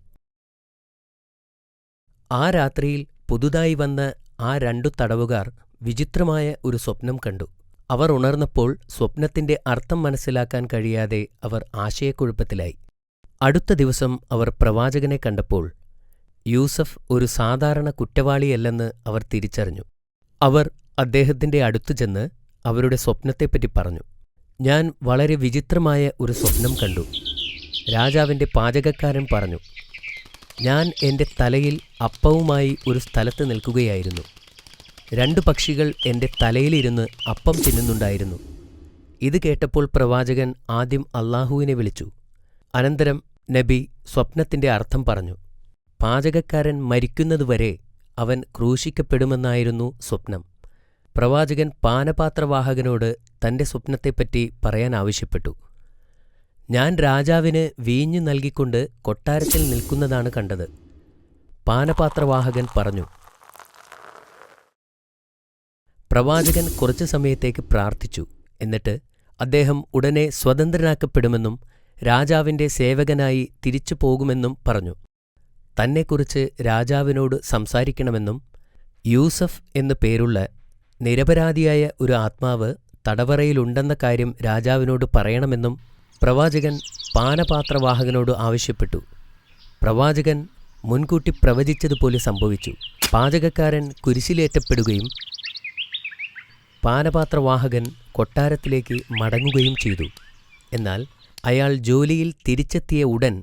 ആ രാത്രിയിൽ പുതുതായി വന്ന ആ രണ്ടു തടവുകാർ വിചിത്രമായ ഒരു സ്വപ്നം കണ്ടു. അവർ ഉണർന്നപ്പോൾ സ്വപ്നത്തിന്റെ അർത്ഥം മനസ്സിലാക്കാൻ കഴിയാതെ അവർ ആശയക്കുഴപ്പത്തിലായി. അടുത്ത ദിവസം അവർ പ്രവാചകനെ കണ്ടപ്പോൾ യൂസഫ് ഒരു സാധാരണ കുറ്റവാളിയല്ലെന്ന് അവർ തിരിച്ചറിഞ്ഞു. അവർ അദ്ദേഹത്തിന്റെ അടുത്തു ചെന്ന് അവരുടെ സ്വപ്നത്തെപ്പറ്റി പറഞ്ഞു. ഞാൻ വളരെ വിചിത്രമായ ഒരു സ്വപ്നം കണ്ടു. രാജാവിന്റെ പാചകക്കാരൻ പറഞ്ഞു, ഞാൻ എന്റെ തലയിൽ അപ്പവുമായി ഒരു സ്ഥലത്ത് നിൽക്കുകയായിരുന്നു. രണ്ടു പക്ഷികൾ എന്റെ തലയിലിരുന്ന് അപ്പം തിന്നുന്നുണ്ടായിരുന്നു. ഇത് കേട്ടപ്പോൾ പ്രവാചകൻ ആദ്യം അല്ലാഹുവിനെ വിളിച്ചു. അനന്തരം നബി സ്വപ്നത്തിന്റെ അർത്ഥം പറഞ്ഞു. പാചകക്കാരൻ മരിക്കുന്നതുവരെ അവൻ ക്രൂശിക്കപ്പെടുമെന്നായിരുന്നു സ്വപ്നം. പ്രവാചകൻ പാനപാത്രവാഹകനോട് തന്റെ സ്വപ്നത്തെപ്പറ്റി പറയാൻ ആവശ്യപ്പെട്ടു. ഞാൻ രാജാവിന് വീഞ്ഞു നൽകിക്കൊണ്ട് കൊട്ടാരത്തിൽ നിൽക്കുന്നതാണ് കണ്ടത്. പാനപാത്രവാഹകൻ പറഞ്ഞു. പ്രവാചകൻ കുറച്ചു സമയത്തേക്ക് പ്രാർത്ഥിച്ചു. എന്നിട്ട് അദ്ദേഹം ഉടനെ സ്വതന്ത്രനാക്കപ്പെടുമെന്നും രാജാവിന്റെ സേവകനായി തിരിച്ചു പോകുമെന്നും പറഞ്ഞു. തന്നെക്കുറിച്ച് രാജാവിനോട് സംസാരിക്കണമെന്നും യൂസഫ് എന്നു പേരുള്ള നിരപരാധിയായ ഒരു ആത്മാവ് തടവറയിലുണ്ടെന്ന കാര്യം രാജാവിനോട് പറയണമെന്നും പ്രവാചകൻ പാനപാത്രവാഹകനോട് ആവശ്യപ്പെട്ടു. പ്രവാചകൻ മുൻകൂട്ടി പ്രവചിച്ചതുപോലെ സംഭവിച്ചു. പാചകക്കാരൻ കുരിശിലേറ്റപ്പെടുകയും പാനപാത്രവാഹകൻ കൊട്ടാരത്തിലേക്ക് മടങ്ങുകയും ചെയ്തു. എന്നാൽ അയാൾ ജോലിയിൽ തിരിച്ചെത്തിയ ഉടൻ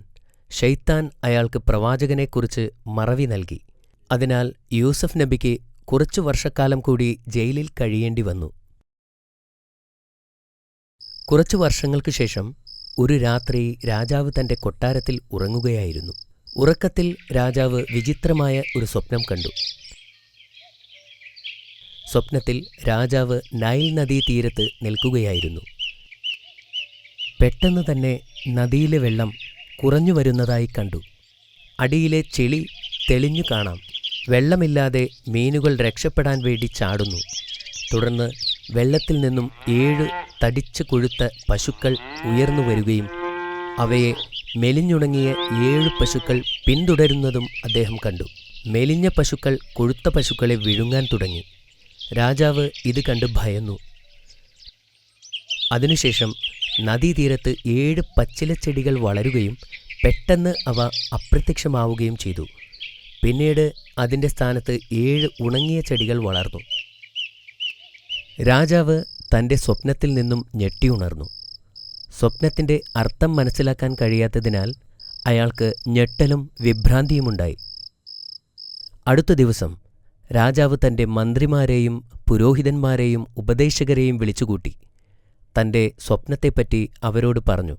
ശൈത്താൻ അയാൾക്ക് പ്രവാചകനെക്കുറിച്ച് മറവി നൽകി. അതിനാൽ യൂസഫ് നബിക്ക് കുറച്ചു വർഷക്കാലം കൂടി ജയിലിൽ കഴിയേണ്ടി വന്നു. കുറച്ചു വർഷങ്ങൾക്കു ശേഷം ഒരു രാത്രി രാജാവ് തന്റെ കൊട്ടാരത്തിൽ ഉറങ്ങുകയായിരുന്നു. ഉറക്കത്തിൽ രാജാവ് വിചിത്രമായ ഒരു സ്വപ്നം കണ്ടു. സ്വപ്നത്തിൽ രാജാവ് നൈൽ നദീതീരത്ത് നിൽക്കുകയായിരുന്നു. പെട്ടെന്ന് തന്നെ നദിയിലെ വെള്ളം കുറഞ്ഞു വരുന്നതായി കണ്ടു. അടിയിലെ ചെളി തെളിഞ്ഞു കാണാം. വെള്ളമില്ലാതെ മീനുകൾ രക്ഷപ്പെടാൻ വേണ്ടി ചാടുന്നു. തുടർന്ന് വെള്ളത്തിൽ നിന്നും 7 തടിച്ചു കൊഴുത്ത പശുക്കൾ ഉയർന്നു വരികയും അവയെ മെലിഞ്ഞുണങ്ങിയ 7 പശുക്കൾ പിന്തുടരുന്നതും അദ്ദേഹം കണ്ടു. മെലിഞ്ഞ പശുക്കൾ കൊഴുത്ത പശുക്കളെ വിഴുങ്ങാൻ തുടങ്ങി. രാജാവ് ഇത് കണ്ട് ഭയന്നു. അതിനുശേഷം നദീതീരത്ത് 7 പച്ചിലച്ചെടികൾ വളരുകയും പെട്ടെന്ന് അവ അപ്രത്യക്ഷമാവുകയും ചെയ്തു. പിന്നീട് അതിൻ്റെ സ്ഥാനത്ത് 7 ഉണങ്ങിയ ചെടികൾ വളർന്നു. രാജാവ് തൻ്റെ സ്വപ്നത്തിൽ നിന്നും ഞെട്ടിയുണർന്നു. സ്വപ്നത്തിൻ്റെ അർത്ഥം മനസ്സിലാക്കാൻ കഴിയാത്തതിനാൽ അയാൾക്ക് ഞെട്ടലും വിഭ്രാന്തിയുമുണ്ടായി. അടുത്ത ദിവസം രാജാവ് തൻ്റെ മന്ത്രിമാരെയും പുരോഹിതന്മാരെയും ഉപദേശകരെയും വിളിച്ചുകൂട്ടി തൻ്റെ സ്വപ്നത്തെപ്പറ്റി അവരോട് പറഞ്ഞു.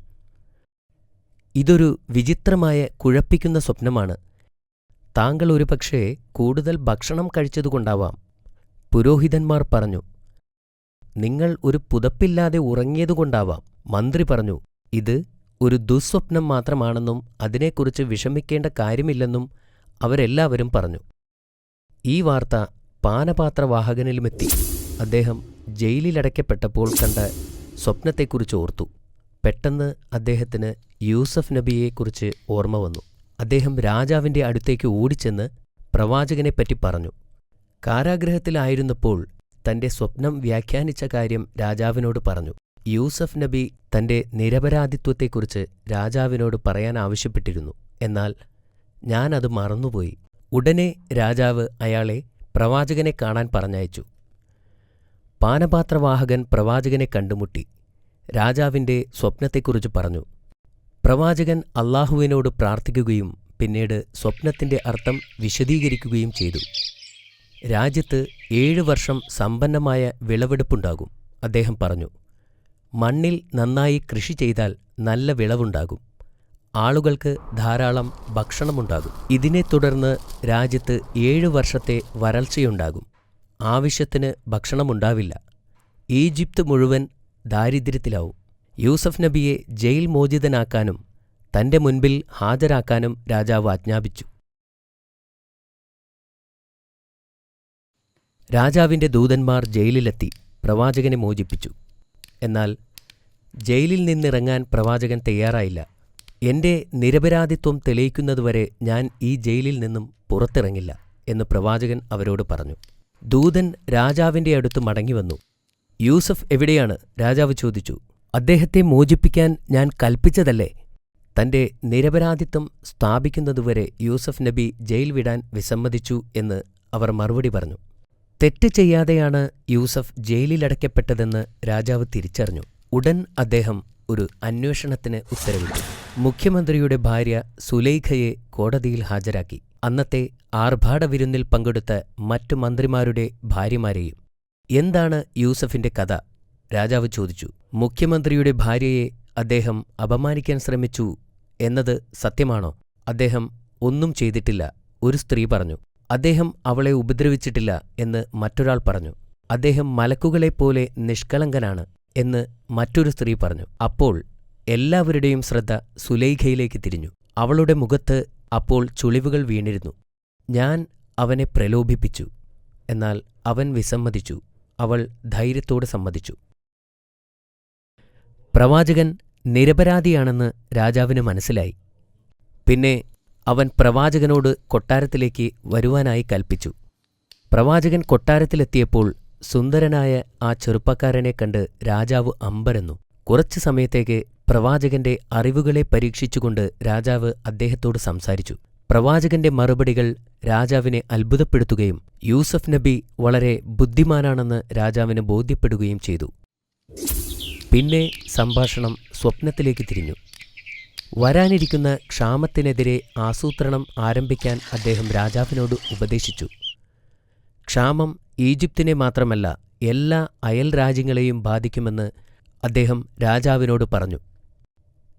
ഇതൊരു വിചിത്രമായ കുഴപ്പിക്കുന്ന സ്വപ്നമാണ്. താങ്കൾ ഒരുപക്ഷേ കൂടുതൽ ഭക്ഷണം കഴിച്ചതുകൊണ്ടാവാം. പുരോഹിതന്മാർ പറഞ്ഞു, നിങ്ങൾ ഒരു പുതപ്പില്ലാതെ ഉറങ്ങിയതുകൊണ്ടാവാം. മന്ത്രി പറഞ്ഞു, ഇത് ഒരു ദുസ്വപ്നം മാത്രമാണെന്നും അതിനെക്കുറിച്ച് വിഷമിക്കേണ്ട കാര്യമില്ലെന്നും അവരെല്ലാവരും പറഞ്ഞു. ഈ വാർത്ത പാനപാത്രവാഹകനിലുമെത്തി. അദ്ദേഹം ജയിലിലടയ്ക്കപ്പെട്ടപ്പോൾ കണ്ട സ്വപ്നത്തെക്കുറിച്ച് ഓർത്തു. പെട്ടെന്ന് അദ്ദേഹത്തിന് യൂസഫ് നബിയെക്കുറിച്ച് ഓർമ്മ വന്നു. അദ്ദേഹം രാജാവിൻ്റെ അടുത്തേക്ക് ഓടിച്ചെന്ന് പ്രവാചകനെപ്പറ്റി പറഞ്ഞു. കാരാഗൃഹത്തിലായിരുന്നപ്പോൾ തൻ്റെ സ്വപ്നം വ്യാഖ്യാനിച്ച കാര്യം രാജാവിനോട് പറഞ്ഞു. യൂസഫ് നബി തൻ്റെ നിരപരാധിത്വത്തെക്കുറിച്ച് രാജാവിനോട് പറയാൻ ആവശ്യപ്പെട്ടിരുന്നു. എന്നാൽ ഞാനത് മറന്നുപോയി. ഉടനെ രാജാവ് അയാളെ പ്രവാചകനെ കാണാൻ പറഞ്ഞയച്ചു. പാനപാത്രവാഹകൻ പ്രവാചകനെ കണ്ടുമുട്ടി രാജാവിൻ്റെ സ്വപ്നത്തെക്കുറിച്ച് പറഞ്ഞു. പ്രവാചകൻ അല്ലാഹുവിനോട് പ്രാർത്ഥിക്കുകയും പിന്നീട് സ്വപ്നത്തിൻ്റെ അർത്ഥം വിശദീകരിക്കുകയും ചെയ്തു. രാജ്യത്ത് 7 വർഷം സമ്പന്നമായ വിളവെടുപ്പുണ്ടാകും. അദ്ദേഹം പറഞ്ഞു, മണ്ണിൽ നന്നായി കൃഷി ചെയ്താൽ നല്ല വിളവുണ്ടാകും. ആളുകൾക്ക് ധാരാളം ഭക്ഷണമുണ്ടാകും. ഇതിനെ തുടർന്ന് രാജ്യത്ത് 7 വർഷത്തെ വരൾച്ചയുണ്ടാകും. ആവശ്യത്തിന് ഭക്ഷണമുണ്ടാവില്ല. ഈജിപ്ത് മുഴുവൻ ദാരിദ്ര്യത്തിലാവും. യൂസഫ് നബിയെ ജയിൽ മോചിതനാക്കാനും തൻ്റെ മുൻപിൽ ഹാജരാക്കാനും രാജാവ് ആജ്ഞാപിച്ചു. രാജാവിൻ്റെ ദൂതന്മാർ ജയിലിലെത്തി പ്രവാചകനെ മോചിപ്പിച്ചു. എന്നാൽ ജയിലിൽ നിന്നിറങ്ങാൻ പ്രവാചകൻ തയ്യാറായില്ല. എൻ്റെ നിരപരാധിത്വം തെളിയിക്കുന്നതുവരെ ഞാൻ ഈ ജയിലിൽ നിന്നും പുറത്തിറങ്ങില്ല എന്ന് പ്രവാചകൻ അവരോട് പറഞ്ഞു. ദൂതൻ രാജാവിൻ്റെ അടുത്ത് മടങ്ങിവന്നു. യൂസഫ് എവിടെയാണ്? രാജാവ് ചോദിച്ചു. അദ്ദേഹത്തെ മോചിപ്പിക്കാൻ ഞാൻ കൽപ്പിച്ചതല്ലേ? തൻ്റെ നിരപരാധിത്വം സ്ഥാപിക്കുന്നതുവരെ യൂസഫ് നബി ജയിൽ വിടാൻ വിസമ്മതിച്ചു എന്ന് അവർ മറുപടി പറഞ്ഞു. തെറ്റ് ചെയ്യാതെയാണ് യൂസഫ് ജയിലിലടയ്ക്കപ്പെട്ടതെന്ന് രാജാവ് തിരിച്ചറിഞ്ഞു. ഉടൻ അദ്ദേഹം ഒരു അന്വേഷണത്തിന് ഉത്തരവിട്ടു. മുഖ്യമന്ത്രിയുടെ ഭാര്യ സുലൈഖയെ കോടതിയിൽ ഹാജരാക്കി. അന്നത്തെ ആർഭാട വിരുന്നിൽ പങ്കെടുത്ത മറ്റു മന്ത്രിമാരുടെ ഭാര്യമാരെയും. എന്താണ് യൂസഫിന്റെ കഥ? രാജാവ് ചോദിച്ചു. മുഖ്യമന്ത്രിയുടെ ഭാര്യയെ അദ്ദേഹം അപമാനിക്കാൻ ശ്രമിച്ചു എന്നത് സത്യമാണോ? അദ്ദേഹം ഒന്നും ചെയ്തിട്ടില്ല, ഒരു സ്ത്രീ പറഞ്ഞു. അദ്ദേഹം അവളെ ഉപദ്രവിച്ചിട്ടില്ല എന്ന് മറ്റൊരാൾ പറഞ്ഞു. അദ്ദേഹം മലക്കുകളെപ്പോലെ നിഷ്കളങ്കനാണ് എന്ന് മറ്റൊരു സ്ത്രീ പറഞ്ഞു. അപ്പോൾ എല്ലാവരുടെയും ശ്രദ്ധ സുലൈഖയിലേക്ക് തിരിഞ്ഞു. അവളുടെ മുഖത്ത് അപ്പോൾ ചുളിവുകൾ വീണിരുന്നു. ഞാൻ അവനെ പ്രലോഭിപ്പിച്ചു, എന്നാൽ അവൻ വിസമ്മതിച്ചു. അവൾ ധൈര്യത്തോടെ സമ്മതിച്ചു. പ്രവാചകൻ നിരപരാധിയാണെന്ന് രാജാവിന് മനസ്സിലായി. പിന്നെ അവൻ പ്രവാചകനോട് കൊട്ടാരത്തിലേക്ക് വരുവാനായി കൽപ്പിച്ചു. പ്രവാചകൻ കൊട്ടാരത്തിലെത്തിയപ്പോൾ സുന്ദരനായ ആ ചെറുപ്പക്കാരനെ കണ്ട് രാജാവ് അമ്പരന്നു. കുറച്ചു സമയത്തേക്ക് പ്രവാചകന്റെ അറിവുകളെ പരീക്ഷിച്ചുകൊണ്ട് രാജാവ് അദ്ദേഹത്തോട് സംസാരിച്ചു. പ്രവാചകന്റെ മറുപടികൾ രാജാവിനെ അത്ഭുതപ്പെടുത്തുകയും യൂസഫ് നബി വളരെ ബുദ്ധിമാനാണെന്ന് രാജാവിന് ബോധ്യപ്പെടുകയും ചെയ്തു. പിന്നെ സംഭാഷണം സ്വപ്നത്തിലേക്ക് തിരിഞ്ഞു. വരാനിരിക്കുന്ന ക്ഷാമത്തിനെതിരെ ആസൂത്രണം ആരംഭിക്കാൻ അദ്ദേഹം രാജാവിനോട് ഉപദേശിച്ചു. ക്ഷാമം ഈജിപ്തിനെ മാത്രമല്ല എല്ലാ അയൽ രാജ്യങ്ങളെയും ബാധിക്കുമെന്ന് അദ്ദേഹം രാജാവിനോട് പറഞ്ഞു.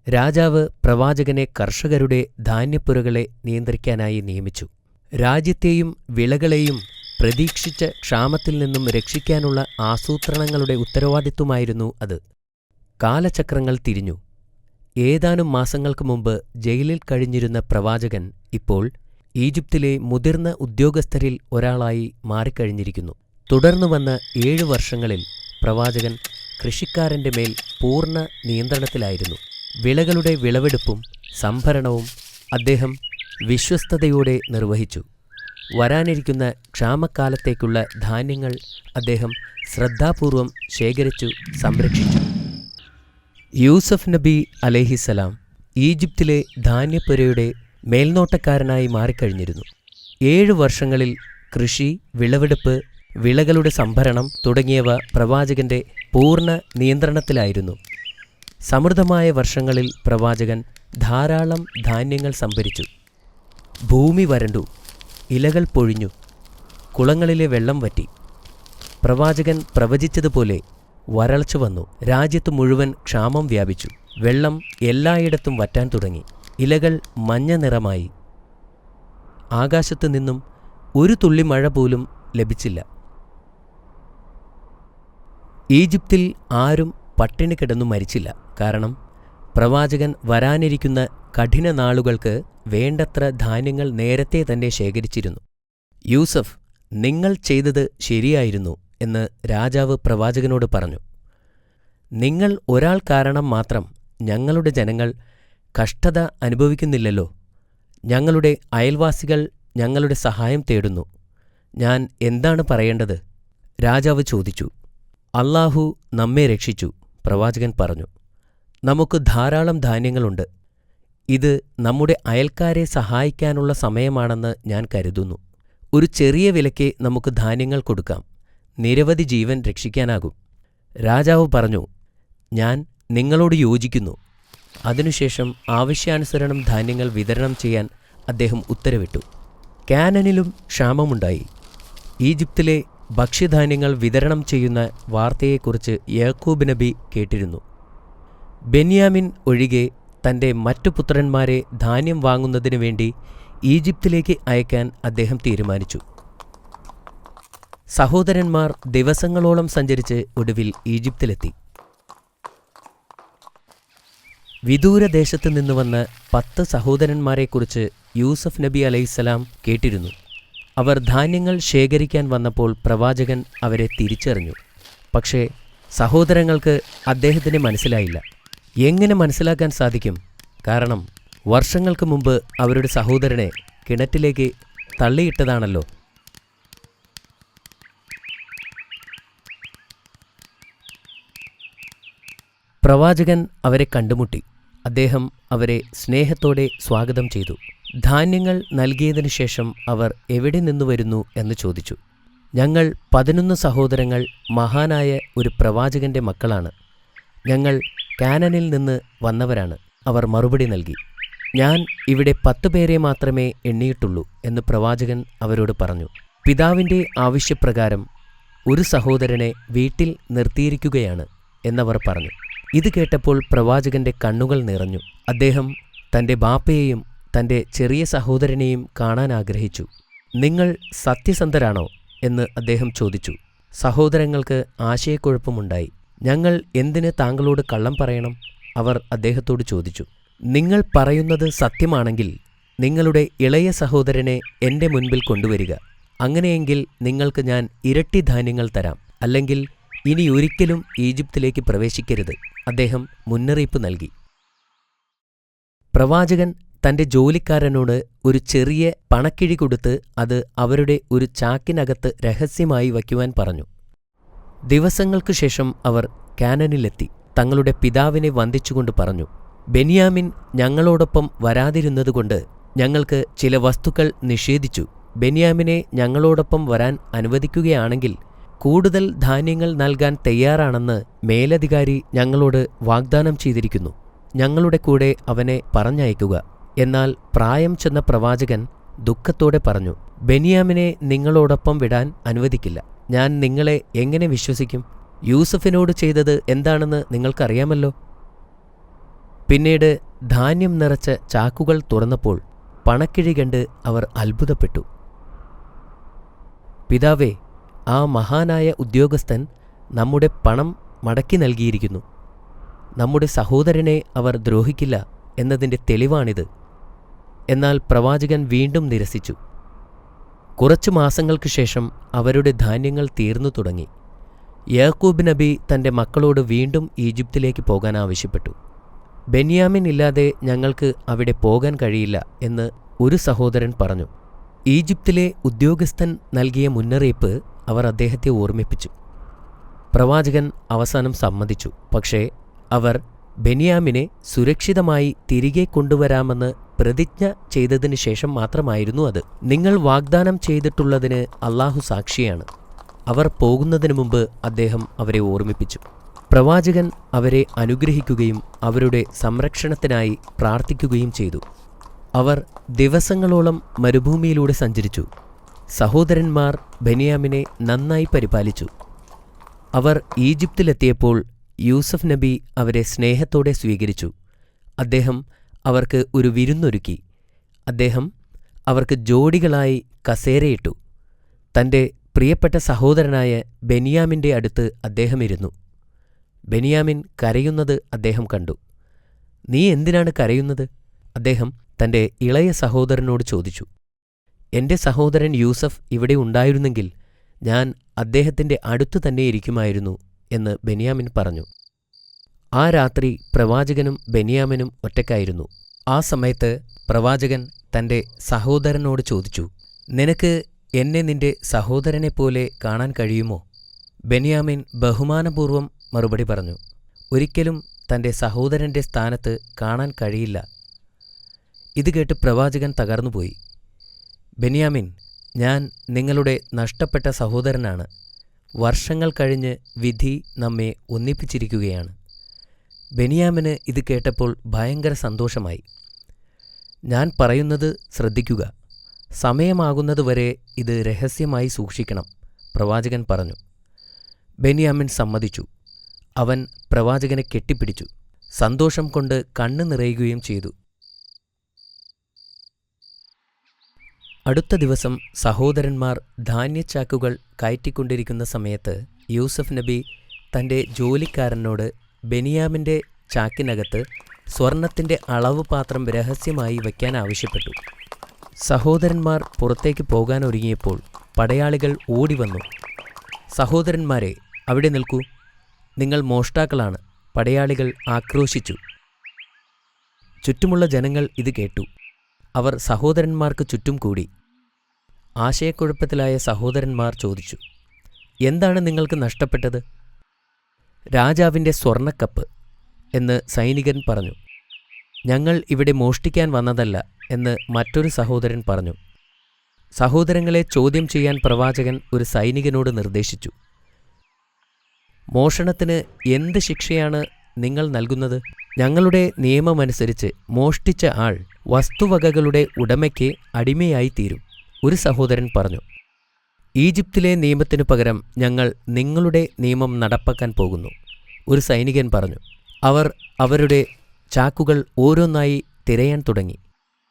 രാജാവ് പ്രവാചകനെ കർഷകരുടെ ധാന്യപ്പുരകളെ നിയന്ത്രിക്കാനായി നിയമിച്ചു. രാജ്യത്തെയും വിളകളെയും പ്രതീക്ഷിച്ച ക്ഷാമത്തിൽ നിന്നും രക്ഷിക്കാനുള്ള ആസൂത്രണങ്ങളുടെ ഉത്തരവാദിത്വമായിരുന്നു അത്. കാലചക്രങ്ങൾ തിരിഞ്ഞു. ഏതാനും മാസങ്ങൾക്ക് മുമ്പ് ജയിലിൽ കഴിഞ്ഞിരുന്ന പ്രവാചകൻ ഇപ്പോൾ ഈജിപ്തിലെ മുതിർന്ന ഉദ്യോഗസ്ഥരിൽ ഒരാളായി മാറിക്കഴിഞ്ഞിരിക്കുന്നു. തുടർന്നു വന്ന 7 വർഷങ്ങളിൽ പ്രവാചകൻ കൃഷിക്കാരന്റെ മേൽ പൂർണ്ണ നിയന്ത്രണത്തിലായിരുന്നു. വിളകളുടെ വിളവെടുപ്പും സംഭരണവും അദ്ദേഹം വിശ്വസ്തയോടെ നിർവഹിച്ചു. വരാനിരിക്കുന്ന ക്ഷാമക്കാലത്തേക്കുള്ള ധാന്യങ്ങൾ അദ്ദേഹം ശ്രദ്ധാപൂർവം ശേഖരിച്ചു സംരക്ഷിച്ചു. യൂസഫ് നബി അലൈഹിസലാം ഈജിപ്തിലെ ധാന്യപ്പുരയുടെ മേൽനോട്ടക്കാരനായി മാറിക്കഴിഞ്ഞിരുന്നു. 7 വർഷങ്ങളിൽ കൃഷി, വിളവെടുപ്പ്, വിളകളുടെ സംഭരണം തുടങ്ങിയവ പ്രവാചകന്റെ പൂർണ്ണ നിയന്ത്രണത്തിലായിരുന്നു. സമൃദ്ധമായ വർഷങ്ങളിൽ പ്രവാചകൻ ധാരാളം ധാന്യങ്ങൾ സംഭരിച്ചു. ഭൂമി വരണ്ടു, ഇലകൾ പൊഴിഞ്ഞു, കുളങ്ങളിലെ വെള്ളം വറ്റി. പ്രവാചകൻ പ്രവചിച്ചതുപോലെ വരൾച്ച വന്നു. രാജ്യത്ത് മുഴുവൻ ക്ഷാമം വ്യാപിച്ചു. വെള്ളം എല്ലായിടത്തും വറ്റാൻ തുടങ്ങി. ഇലകൾ മഞ്ഞ നിറമായി. ആകാശത്തു നിന്നും ഒരു തുള്ളി മഴ പോലും ലഭിച്ചില്ല. ഈജിപ്തിൽ ആരും പട്ടിണി കിടന്നു മരിച്ചില്ല. കാരണം പ്രവാചകൻ വരാനിരിക്കുന്ന കഠിന നാളുകൾക്ക് വേണ്ടത്ര ധാന്യങ്ങൾ നേരത്തെ തന്നെ ശേഖരിച്ചിരുന്നു. യൂസഫ്, നിങ്ങൾ ചെയ്തത് ശരിയായിരുന്നു എന്ന് രാജാവ് പ്രവാചകനോട് പറഞ്ഞു. നിങ്ങൾ ഒരാൾ കാരണം മാത്രം ഞങ്ങളുടെ ജനങ്ങൾ കഷ്ടത അനുഭവിക്കുന്നില്ലല്ലോ. ഞങ്ങളുടെ അയൽവാസികൾ ഞങ്ങളുടെ സഹായം തേടുന്നു. ഞാൻ എന്താണ് പറയേണ്ടത്? രാജാവ് ചോദിച്ചു. അല്ലാഹു നമ്മെ രക്ഷിച്ചു, പ്രവാചകൻ പറഞ്ഞു. നമുക്ക് ധാരാളം ധാന്യങ്ങളുണ്ട്. ഇത് നമ്മുടെ അയൽക്കാരെ സഹായിക്കാനുള്ള സമയമാണെന്ന് ഞാൻ കരുതുന്നു. ഒരു ചെറിയ വിലയ്ക്ക് നമുക്ക് ധാന്യങ്ങൾ കൊടുക്കാം. നിരവധി ജീവൻ രക്ഷിക്കാനാകും. രാജാവ് പറഞ്ഞു, ഞാൻ നിങ്ങളോട് യോജിക്കുന്നു. അതിനുശേഷം ആവശ്യാനുസരണം ധാന്യങ്ങൾ വിതരണം ചെയ്യാൻ അദ്ദേഹം ഉത്തരവിട്ടു. കാനനിലും ക്ഷാമമുണ്ടായി. ഈജിപ്തിലെ ഭക്ഷ്യധാന്യങ്ങൾ വിതരണം ചെയ്യുന്ന വാർത്തയെക്കുറിച്ച് യാക്കൂബ് നബി കേട്ടിരുന്നു. ബെന്യാമിൻ ഒഴികെ തൻ്റെ മറ്റു പുത്രന്മാരെ ധാന്യം വാങ്ങുന്നതിനു വേണ്ടി ഈജിപ്തിലേക്ക് അയക്കാൻ അദ്ദേഹം തീരുമാനിച്ചു. സഹോദരന്മാർ ദിവസങ്ങളോളം സഞ്ചരിച്ച് ഒടുവിൽ ഈജിപ്തിലെത്തി. വിദൂരദേശത്തു നിന്ന് വന്ന 10 സഹോദരന്മാരെക്കുറിച്ച് യൂസഫ് നബി അലൈഹിസ്സലാം കേട്ടിരുന്നു. അവർ ധാന്യങ്ങൾ ശേഖരിക്കാൻ വന്നപ്പോൾ പ്രവാചകൻ അവരെ തിരിച്ചറിഞ്ഞു. പക്ഷേ സഹോദരങ്ങൾക്ക് അദ്ദേഹത്തിന് മനസ്സിലായില്ല. എങ്ങനെ മനസ്സിലാക്കാൻ സാധിക്കും? കാരണം വർഷങ്ങൾക്ക് മുമ്പ് അവരുടെ സഹോദരനെ കിണറ്റിലേക്ക് തള്ളിയിട്ടതാണല്ലോ. പ്രവാചകൻ അവരെ കണ്ടുമുട്ടി. അദ്ദേഹം അവരെ സ്നേഹത്തോടെ സ്വാഗതം ചെയ്തു. ധാന്യങ്ങൾ നൽകിയതിനു ശേഷം അവർ എവിടെ നിന്നു വരുന്നു എന്ന് ചോദിച്ചു. ഞങ്ങൾ 11 സഹോദരങ്ങൾ മഹാനായ ഒരു പ്രവാചകന്റെ മക്കളാണ്. ഞങ്ങൾ കാനനിൽ നിന്ന് വന്നവരാണ്, അവർ മറുപടി നൽകി. ഞാൻ ഇവിടെ 10 പേരെ മാത്രമേ എണ്ണിയിട്ടുള്ളൂ എന്ന് പ്രവാചകൻ അവരോട് പറഞ്ഞു. പിതാവിൻ്റെ ആവശ്യപ്രകാരം ഒരു സഹോദരനെ വീട്ടിൽ നിർത്തിയിരിക്കുകയാണ് എന്നവർ പറഞ്ഞു. ഇത് കേട്ടപ്പോൾ പ്രവാചകന്റെ കണ്ണുകൾ നിറഞ്ഞു. അദ്ദേഹം തൻ്റെ ബാപ്പയെയും തൻ്റെ ചെറിയ സഹോദരനെയും കാണാൻ ആഗ്രഹിച്ചു. നിങ്ങൾ സത്യസന്ധരാണോ എന്ന് അദ്ദേഹം ചോദിച്ചു. സഹോദരങ്ങൾക്ക് ആശയക്കുഴപ്പമുണ്ടായി. ഞങ്ങൾ എന്തിന് താങ്കളോട് കള്ളം പറയണം? അവർ അദ്ദേഹത്തോട് ചോദിച്ചു. നിങ്ങൾ പറയുന്നത് സത്യമാണെങ്കിൽ നിങ്ങളുടെ ഇളയ സഹോദരനെ എൻ്റെ മുൻപിൽ കൊണ്ടുവരിക. അങ്ങനെയെങ്കിൽ നിങ്ങൾക്ക് ഞാൻ ഇരട്ടി ധാന്യങ്ങൾ തരാം. അല്ലെങ്കിൽ ഇനി ഒരിക്കലും ഈജിപ്തിലേക്ക് പ്രവേശിക്കരുത്. അദ്ദേഹം മുന്നറിയിപ്പ് നൽകി. പ്രവാചകൻ തൻ്റെ ജോലിക്കാരനോട് ഒരു ചെറിയ പണക്കിഴി കൊടുത്ത് അത് അവരുടെ ഒരു ചാക്കിനകത്ത് രഹസ്യമായി വയ്ക്കുവാൻ പറഞ്ഞു. ദിവസങ്ങൾക്കു ശേഷം അവർ കാനനിലെത്തി. തങ്ങളുടെ പിതാവിനെ വന്ദിച്ചുകൊണ്ട് പറഞ്ഞു, ബെന്യാമിൻ ഞങ്ങളോടൊപ്പം വരാതിരുന്നതുകൊണ്ട് ഞങ്ങൾക്ക് ചില വസ്തുക്കൾ നിഷേധിച്ചു. ബെന്യാമിനെ ഞങ്ങളോടൊപ്പം വരാൻ അനുവദിക്കുകയാണെങ്കിൽ കൂടുതൽ ധാന്യങ്ങൾ നൽകാൻ തയ്യാറാണെന്ന് മേലധികാരി ഞങ്ങളോട് വാഗ്ദാനം ചെയ്തിരിക്കുന്നു. ഞങ്ങളുടെ കൂടെ അവനെ പറഞ്ഞയക്കുക. എന്നാൽ പ്രായം ചെന്ന പ്രവാചകൻ ദുഃഖത്തോടെ പറഞ്ഞു, ബെന്യാമിനെ നിങ്ങളോടൊപ്പം വിടാൻ അനുവദിക്കില്ല. ഞാൻ നിങ്ങളെ എങ്ങനെ വിശ്വസിക്കും? യൂസഫിനോട് ചെയ്തത് എന്താണെന്ന് നിങ്ങൾക്കറിയാമല്ലോ. പിന്നീട് ധാന്യം നിറച്ച ചാക്കുകൾ തുറന്നപ്പോൾ പണക്കിഴി കണ്ട് അവർ അത്ഭുതപ്പെട്ടു. പിതാവേ, ആ മഹാനായ ഉദ്യോഗസ്ഥൻ നമ്മുടെ പണം മടക്കി നൽകിയിരിക്കുന്നു. നമ്മുടെ സഹോദരനെ അവർ ദ്രോഹിക്കില്ല എന്നതിൻ്റെ തെളിവാണിത്. എന്നാൽ പ്രവാചകൻ വീണ്ടും നിരസിച്ചു. കുറച്ചു മാസങ്ങൾക്ക് ശേഷം അവരുടെ ധാന്യങ്ങൾ തീർന്നു തുടങ്ങി. യാക്കൂബ് നബി തൻ്റെ മക്കളോട് വീണ്ടും ഈജിപ്തിലേക്ക് പോകാൻ ആവശ്യപ്പെട്ടു. ബെന്യാമിൻ ഇല്ലാതെ ഞങ്ങൾക്ക് അവിടെ പോകാൻ കഴിയില്ല എന്ന് ഒരു സഹോദരൻ പറഞ്ഞു. ഈജിപ്തിലെ ഉദ്യോഗസ്ഥൻ നൽകിയ മുന്നറിയിപ്പ് അവർ അദ്ദേഹത്തെ ഓർമ്മിപ്പിച്ചു. പ്രവാചകൻ അവസാനം സമ്മതിച്ചു. പക്ഷേ അവർ ബെന്യാമിനെ സുരക്ഷിതമായി തിരികെ കൊണ്ടുവരാമെന്ന് പ്രതിജ്ഞ ചെയ്തതിനു ശേഷം മാത്രമായിരുന്നു അത്. നിങ്ങൾ വാഗ്ദാനം ചെയ്തിട്ടുള്ളതിന് അല്ലാഹു സാക്ഷിയാണ്. അവർ പോകുന്നതിനു മുമ്പ് അദ്ദേഹം അവരെ ഓർമ്മിപ്പിച്ചു. പ്രവാചകൻ അവരെ അനുഗ്രഹിക്കുകയും അവരുടെ സംരക്ഷണത്തിനായി പ്രാർത്ഥിക്കുകയും ചെയ്തു. അവർ ദിവസങ്ങളോളം മരുഭൂമിയിലൂടെ സഞ്ചരിച്ചു. സഹോദരന്മാർ ബെന്യാമിനെ നന്നായി പരിപാലിച്ചു. അവർ ഈജിപ്തിലെത്തിയപ്പോൾ യൂസഫ് നബി അവരെ സ്നേഹത്തോടെ സ്വീകരിച്ചു. അദ്ദേഹം അവർക്ക് ഒരു വിരുന്നൊരുക്കി. അദ്ദേഹം അവർക്ക് ജോഡികളായി കസേരയിട്ടു. തൻ്റെ പ്രിയപ്പെട്ട സഹോദരനായ ബെന്യാമിൻ്റെ അടുത്ത് അദ്ദേഹം ഇരുന്നു. ബെന്യാമിൻ കരയുന്നത് അദ്ദേഹം കണ്ടു. നീ എന്തിനാണ് കരയുന്നത്? അദ്ദേഹം തൻ്റെ ഇളയ സഹോദരനോട് ചോദിച്ചു. എൻ്റെ സഹോദരൻ യൂസഫ് ഇവിടെ ഉണ്ടായിരുന്നെങ്കിൽ ഞാൻ അദ്ദേഹത്തിൻ്റെ അടുത്തു തന്നെ ഇരിക്കുമായിരുന്നു എന്ന് ബെന്യാമിൻ പറഞ്ഞു. ആ രാത്രി പ്രവാചകനും ബെന്യാമിനും ഒറ്റയ്ക്കായിരുന്നു. ആ സമയത്ത് പ്രവാചകൻ തൻ്റെ സഹോദരനോട് ചോദിച്ചു, നിനക്ക് എന്നെ നിന്റെ സഹോദരനെപ്പോലെ കാണാൻ കഴിയുമോ? ബെന്യാമിൻ ബഹുമാനപൂർവ്വം മറുപടി പറഞ്ഞു, ഒരിക്കലും തൻ്റെ സഹോദരൻ്റെ സ്ഥാനത്ത് കാണാൻ കഴിയില്ല. ഇത് കേട്ട് പ്രവാചകൻ തകർന്നുപോയി. ബെന്യാമിൻ, ഞാൻ നിങ്ങളുടെ നഷ്ടപ്പെട്ട സഹോദരനാണ്. വർഷങ്ങൾ കഴിഞ്ഞ് വിധി നമ്മെ ഒന്നിപ്പിച്ചിരിക്കുകയാണ്. ബെന്യാമിന് ഇത് കേട്ടപ്പോൾ ഭയങ്കര സന്തോഷമായി. ഞാൻ പറയുന്നത് ശ്രദ്ധിക്കുക. സമയമാകുന്നതുവരെ ഇത് രഹസ്യമായി സൂക്ഷിക്കണം, പ്രവാചകൻ പറഞ്ഞു. ബെന്യാമിൻ സമ്മതിച്ചു. അവൻ പ്രവാചകനെ കെട്ടിപ്പിടിച്ചു. സന്തോഷം കൊണ്ട് കണ്ണു നിറയുകയും ചെയ്തു. അടുത്ത ദിവസം സഹോദരന്മാർ ധാന്യച്ചാക്കുകൾ കയറ്റിക്കൊണ്ടിരിക്കുന്ന സമയത്ത് യൂസഫ് നബി തൻ്റെ ജോലിക്കാരനോട് ബെന്യാമിൻ്റെ ചാക്കിനകത്ത് സ്വർണത്തിൻ്റെ അളവ് പാത്രം രഹസ്യമായി വയ്ക്കാൻ ആവശ്യപ്പെട്ടു. സഹോദരന്മാർ പുറത്തേക്ക് പോകാൻ ഒരുങ്ങിയപ്പോൾ പടയാളികൾ ഓടിവന്നു. സഹോദരന്മാരെ, അവിടെ നിൽക്കൂ, നിങ്ങൾ മോഷ്ടാക്കളാണ്, പടയാളികൾ ആക്രോശിച്ചു. ചുറ്റുമുള്ള ജനങ്ങൾ ഇത് കേട്ടു. അവർ സഹോദരന്മാർക്ക് ചുറ്റും കൂടി. ആശയക്കുഴപ്പത്തിലായ സഹോദരന്മാർ ചോദിച്ചു, എന്താണ് നിങ്ങൾക്ക് നഷ്ടപ്പെട്ടത്? രാജാവിൻ്റെ സ്വർണക്കപ്പ് എന്ന് സൈനികൻ പറഞ്ഞു. ഞങ്ങൾ ഇവിടെ മോഷ്ടിക്കാൻ വന്നതല്ല എന്ന് മറ്റൊരു സഹോദരൻ പറഞ്ഞു. സഹോദരങ്ങളെ ചോദ്യം ചെയ്യാൻ പ്രവാചകൻ ഒരു സൈനികനോട് നിർദ്ദേശിച്ചു. മോഷണത്തിന് എന്ത് ശിക്ഷയാണ് നിങ്ങൾ നൽകുന്നത്? ഞങ്ങളുടെ നിയമമനുസരിച്ച് മോഷ്ടിച്ച ആൾ വസ്തുവകകളുടെ ഉടമയ്ക്ക് അടിമയായി തീരും, ഒരു സഹോദരൻ പറഞ്ഞു. ഈജിപ്തിലെ നിയമത്തിനു പകരം ഞങ്ങൾ നിങ്ങളുടെ നിയമം നടപ്പാക്കാൻ പോകുന്നു, ഒരു സൈനികൻ പറഞ്ഞു. അവർ അവരുടെ ചാക്കുകൾ ഓരോന്നായി തിരയാൻ തുടങ്ങി.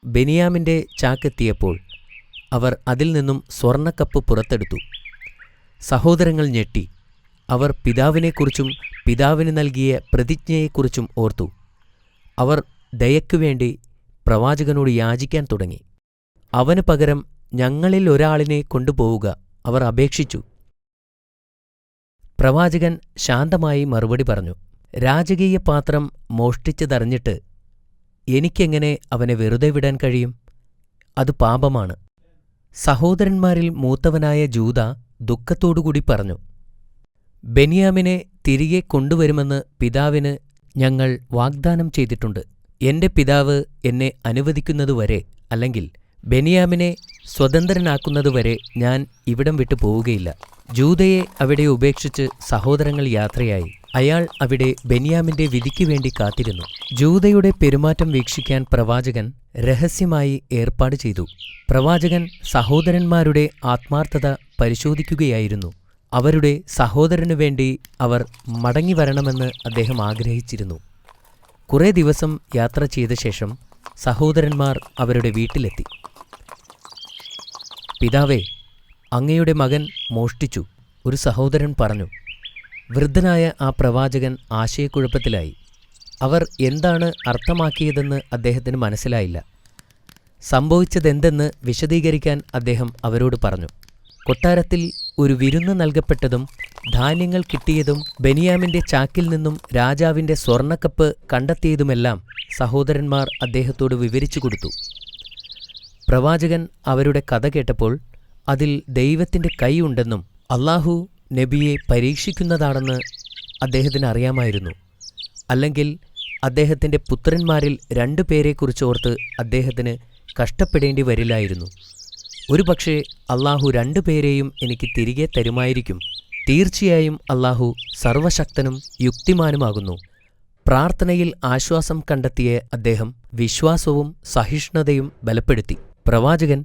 ബെന്യാമിൻ്റെ ചാക്കെത്തിയപ്പോൾ അവർ അതിൽ നിന്നും സ്വർണക്കപ്പ് പുറത്തെടുത്തു. സഹോദരങ്ങൾ ഞെട്ടി. അവർ പിതാവിനെക്കുറിച്ചും പിതാവിന് നൽകിയ പ്രതിജ്ഞയെക്കുറിച്ചും ഓർത്തു. അവർ ദയയ്ക്കുവേണ്ടി പ്രവാചകനോട് യാചിക്കാൻ തുടങ്ങി. അവന് പകരം ഞങ്ങളിൽ ഒരാളിനെ കൊണ്ടുപോവുക, അവർ അപേക്ഷിച്ചു. പ്രവാചകൻ ശാന്തമായി മറുപടി പറഞ്ഞു, രാജകീയ പാത്രം മോഷ്ടിച്ചതറിഞ്ഞിട്ട് എനിക്കെങ്ങനെ അവനെ വെറുതെ വിടാൻ കഴിയും? അത് പാപമാണ്. സഹോദരന്മാരിൽ മൂത്തവനായ ജൂദ ദുഃഖത്തോടുകൂടി പറഞ്ഞു, ബെന്യാമിനെ തിരികെ കൊണ്ടുവരുമെന്ന് പിതാവിന് ഞങ്ങൾ വാഗ്ദാനം ചെയ്തിട്ടുണ്ട്. എന്റെ പിതാവ് എന്നെ അനുവദിക്കുന്നതുവരെ, അല്ലെങ്കിൽ ബെന്യാമിനെ സ്വതന്ത്രനാക്കുന്നതുവരെ ഞാൻ ഇവിടം വിട്ടു പോവുകയില്ല. ജൂദയെ അവിടെ ഉപേക്ഷിച്ച് സഹോദരങ്ങൾ യാത്രയായി. അയാൾ അവിടെ ബെന്യാമിന്റെ വിധിക്കു വേണ്ടി കാത്തിരുന്നു. ജൂദയുടെ പെരുമാറ്റം വീക്ഷിക്കാൻ പ്രവാചകൻ രഹസ്യമായി ഏർപ്പാട് ചെയ്തു. പ്രവാചകൻ സഹോദരന്മാരുടെ ആത്മാർത്ഥത പരിശോധിക്കുകയായിരുന്നു. അവരുടെ സഹോദരനു വേണ്ടി അവർ മടങ്ങിവരണമെന്ന് അദ്ദേഹം ആഗ്രഹിച്ചിരുന്നു. കുറേ ദിവസം യാത്ര ചെയ്ത ശേഷം സഹോദരന്മാർ അവരുടെ വീട്ടിലെത്തി. പിതാവേ, അങ്ങയുടെ മകൻ മോഷ്ടിച്ചു, ഒരു സഹോദരൻ പറഞ്ഞു. വൃദ്ധനായ ആ പ്രവാചകൻ ആശയക്കുഴപ്പത്തിലായി. അവർ എന്താണ് അർത്ഥമാക്കിയതെന്ന് അദ്ദേഹത്തിന് മനസ്സിലായില്ല. സംഭവിച്ചതെന്തെന്ന് വിശദീകരിക്കാൻ അദ്ദേഹം അവരോട് പറഞ്ഞു. കൊട്ടാരത്തിൽ ഒരു വിരുന്ന് നൽകപ്പെട്ടതും ധാന്യങ്ങൾ കിട്ടിയതും ബെന്യാമിൻ്റെ ചാക്കിൽ നിന്നും രാജാവിൻ്റെ സ്വർണക്കപ്പ് കണ്ടെത്തിയതുമെല്ലാം സഹോദരന്മാർ അദ്ദേഹത്തോട് വിവരിച്ചു കൊടുത്തു. പ്രവാചകൻ അവരുടെ കഥ കേട്ടപ്പോൾ അതിൽ ദൈവത്തിന്റെ കൈ ഉണ്ടെന്നും അല്ലാഹു നബിയെ പരീക്ഷിക്കുന്നതാണെന്ന് അദ്ദേഹത്തിന് അറിയാമായിരുന്നു. അല്ലെങ്കിൽ അദ്ദേഹത്തിന്റെ പുത്രന്മാരിൽ 2 പേരെക്കുറിച്ചോർത്ത് അദ്ദേഹത്തിന് കഷ്ടപ്പെടേണ്ടി വരില്ലായിരുന്നു. ഒരുപക്ഷെ അല്ലാഹു 2 പേരെയും എനിക്ക് തിരികെ തരുമായിരിക്കും. തീർച്ചയായും അല്ലാഹു സർവശക്തനും യുക്തിമാനുമാകുന്നു. പ്രാർത്ഥനയിൽ ആശ്വാസം കണ്ടെത്തിയ അദ്ദേഹം വിശ്വാസവും സഹിഷ്ണുതയും ബലപ്പെടുത്തി. പ്രവാചകൻ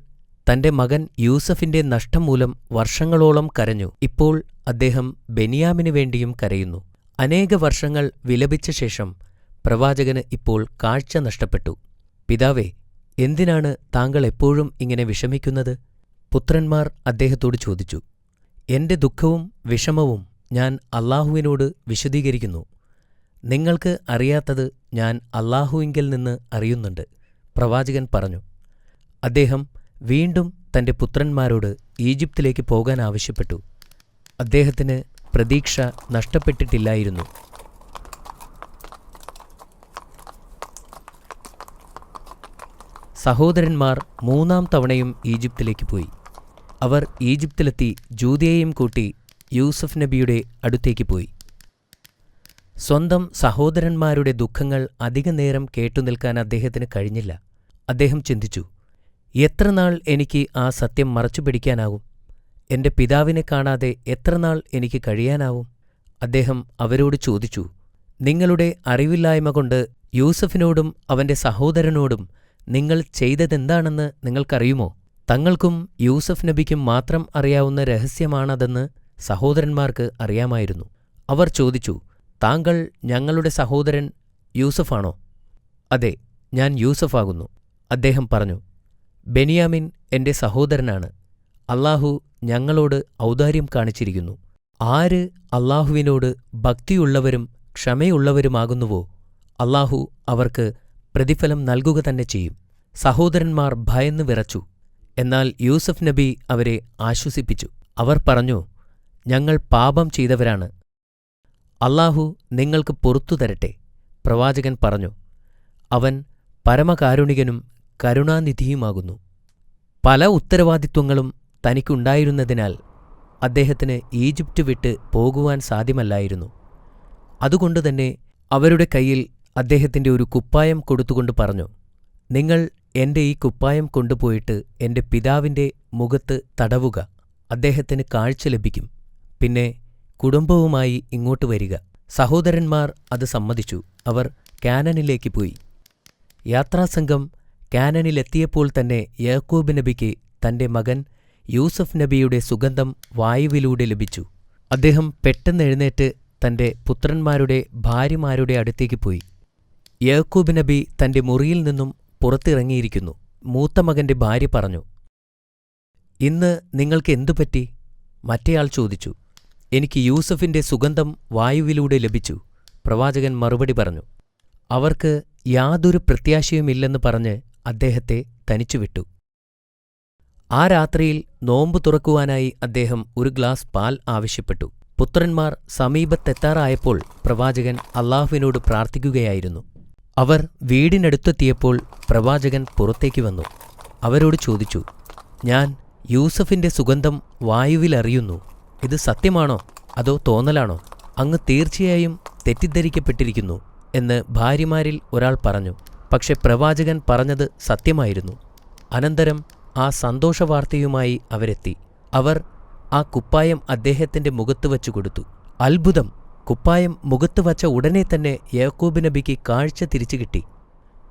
തന്റെ മകൻ യൂസഫിന്റെ നഷ്ടം മൂലം വർഷങ്ങളോളം കരഞ്ഞു. ഇപ്പോൾ അദ്ദേഹം ബെന്യാമിനു വേണ്ടിയും കരയുന്നു. അനേക വർഷങ്ങൾ വിലപിച്ച ശേഷം പ്രവാചകന് ഇപ്പോൾ കാഴ്ച നഷ്ടപ്പെട്ടു. പിതാവേ, എന്തിനാണ് താങ്കൾ എപ്പോഴും ഇങ്ങനെ വിഷമിക്കുന്നത്? പുത്രന്മാർ അദ്ദേഹത്തോട് ചോദിച്ചു. എന്റെ ദുഃഖവും വിഷമവും ഞാൻ അല്ലാഹുവിനോട് വിശദീകരിക്കുന്നു. നിങ്ങൾക്ക് അറിയാത്തത് ഞാൻ അല്ലാഹുവിങ്കൽ നിന്ന് അറിയുന്നുണ്ട്, പ്രവാചകൻ പറഞ്ഞു. അദ്ദേഹം വീണ്ടും തന്റെ പുത്രന്മാരോട് ഈജിപ്തിലേക്ക് പോകാൻ ആവശ്യപ്പെട്ടു. അദ്ദേഹത്തിന് പ്രതീക്ഷ നഷ്ടപ്പെട്ടിട്ടില്ലായിരുന്നു. സഹോദരന്മാർ 3-ാം തവണയും ഈജിപ്തിലേക്ക് പോയി. അവർ ഈജിപ്തിലെത്തി ജൂദയെയും കൂട്ടി യൂസഫ് നബിയുടെ അടുത്തേക്ക് പോയി. സ്വന്തം സഹോദരന്മാരുടെ ദുഃഖങ്ങൾ അധികനേരം കേട്ടുനിൽക്കാൻ അദ്ദേഹത്തിന് കഴിഞ്ഞില്ല. അദ്ദേഹം ചിന്തിച്ചു, എത്രനാൾ എനിക്ക് ആ സത്യം മറച്ചുപിടിക്കാനാവും? എന്റെ പിതാവിനെ കാണാതെ എത്രനാൾ എനിക്ക് കഴിയാനാവും? അദ്ദേഹം അവരോട് ചോദിച്ചു, നിങ്ങളുടെ അറിവില്ലായ്മ കൊണ്ട് യൂസഫിനോടും അവന്റെ സഹോദരനോടും നിങ്ങൾ ചെയ്തതെന്താണെന്ന് നിങ്ങൾക്കറിയുമോ? തങ്ങൾക്കും യൂസഫ് നബിക്കും മാത്രം അറിയാവുന്ന രഹസ്യമാണതെന്ന് സഹോദരന്മാർക്ക് അറിയാമായിരുന്നു. അവർ ചോദിച്ചു, താങ്കൾ ഞങ്ങളുടെ സഹോദരൻ യൂസഫാണോ? അതെ, ഞാൻ യൂസഫാകുന്നു. അദ്ദേഹം പറഞ്ഞു, ബെന്യാമിൻ എന്റെ സഹോദരനാണ്. അല്ലാഹു ഞങ്ങളോട് ഔദാര്യം കാണിച്ചിരിക്കുന്നു. ആര് അല്ലാഹുവിനോട് ഭക്തിയുള്ളവരും ക്ഷമയുള്ളവരുമാകുന്നുവോ അല്ലാഹു അവർക്ക് പ്രതിഫലം നൽകുക തന്നെ ചെയ്യും. സഹോദരന്മാർ ഭയന്ന് വിറച്ചു. എന്നാൽ യൂസഫ് നബി അവരെ ആശ്വസിപ്പിച്ചു. അവർ പറഞ്ഞു, ഞങ്ങൾ പാപം ചെയ്തവരാണ്. അല്ലാഹു നിങ്ങൾക്ക് പുറത്തു തരട്ടെ. പ്രവാചകൻ പറഞ്ഞു, അവൻ പരമകാരുണികനും കരുണാനിധിയുമാകുന്നു. പല ഉത്തരവാദിത്വങ്ങളും തനിക്കുണ്ടായിരുന്നതിനാൽ അദ്ദേഹത്തിന് ഈജിപ്റ്റ് വിട്ട് പോകുവാൻ സാധ്യമല്ലായിരുന്നു. അതുകൊണ്ടുതന്നെ അവരുടെ കയ്യിൽ അദ്ദേഹത്തിന്റെ ഒരു കുപ്പായം കൊടുത്തുകൊണ്ട് പറഞ്ഞു, നിങ്ങൾ എന്റെ ഈ കുപ്പായം കൊണ്ടുപോയിട്ട് എന്റെ പിതാവിന്റെ മുഖത്ത് തടവുക. അദ്ദേഹത്തിന് കാഴ്ച ലഭിക്കും. പിന്നെ കുടുംബവുമായി ഇങ്ങോട്ട് വരിക. സഹോദരന്മാർ അത് സമ്മതിച്ചു. അവർ കാനാനിലേക്ക് പോയി. യാത്രാസംഘം കാനാനിലെത്തിയപ്പോൾ തന്നെ യാക്കോബ് നബിക്ക് തന്റെ മകൻ യൂസഫ് നബിയുടെ സുഗന്ധം വായുവിലൂടെ ലഭിച്ചു. അദ്ദേഹം പെട്ടെന്ന് എഴുന്നേറ്റ് തന്റെ പുത്രന്മാരുടെ ഭാര്യമാരുടെ അടുത്തേക്ക് പോയി. യാക്കോബ് നബി തന്റെ മുറിയിൽ നിന്നും പുറത്തിറങ്ങിയിരിക്കുന്നു. മൂത്ത മകന്റെ ഭാര്യ പറഞ്ഞു, ഇന്ന് നിങ്ങൾക്ക് എന്തുപറ്റി? മറ്റേയാൾ ചോദിച്ചു, എനിക്ക് യൂസഫിന്റെ സുഗന്ധം വായുവിലൂടെ ലഭിച്ചു. പ്രവാചകൻ മറുപടി പറഞ്ഞു. അവർക്ക് യാതൊരു പ്രത്യാശയുമില്ലെന്ന് പറഞ്ഞ് അദ്ദേഹത്തെ തനിച്ചുവിട്ടു. ആ രാത്രിയിൽ നോമ്പ് തുറക്കുവാനായി അദ്ദേഹം ഒരു ഗ്ലാസ് പാൽ ആവശ്യപ്പെട്ടു. പുത്രന്മാർ സമീപത്തെത്താറായപ്പോൾ പ്രവാചകൻ അല്ലാഹുവിനോട് പ്രാർത്ഥിക്കുകയായിരുന്നു. അവർ വീടിനടുത്തെത്തിയപ്പോൾ പ്രവാചകൻ പുറത്തേക്ക് വന്നു. അവരോട് ചോദിച്ചു, ഞാൻ യൂസഫിന്റെ സുഗന്ധം വായുവിലറിയുന്നു. ഇത് സത്യമാണോ അതോ തോന്നലാണോ? അങ്ങ് തീർച്ചയായും തെറ്റിദ്ധരിക്കപ്പെട്ടിരിക്കുന്നു എന്ന് ഭാര്യമാരിൽ ഒരാൾ പറഞ്ഞു. പക്ഷെ പ്രവാചകൻ പറഞ്ഞത് സത്യമായിരുന്നു. അനന്തരം ആ സന്തോഷവാർത്തയുമായി അവരെത്തി. അവർ ആ കുപ്പായം അദ്ദേഹത്തിന്റെ മുഖത്ത് വച്ചു കൊടുത്തു. അത്ഭുതം! കുപ്പായം മുഖത്ത് വച്ച ഉടനെ തന്നെ യാക്കോബ് നബിക്ക് കാഴ്ച തിരിച്ചു കിട്ടി.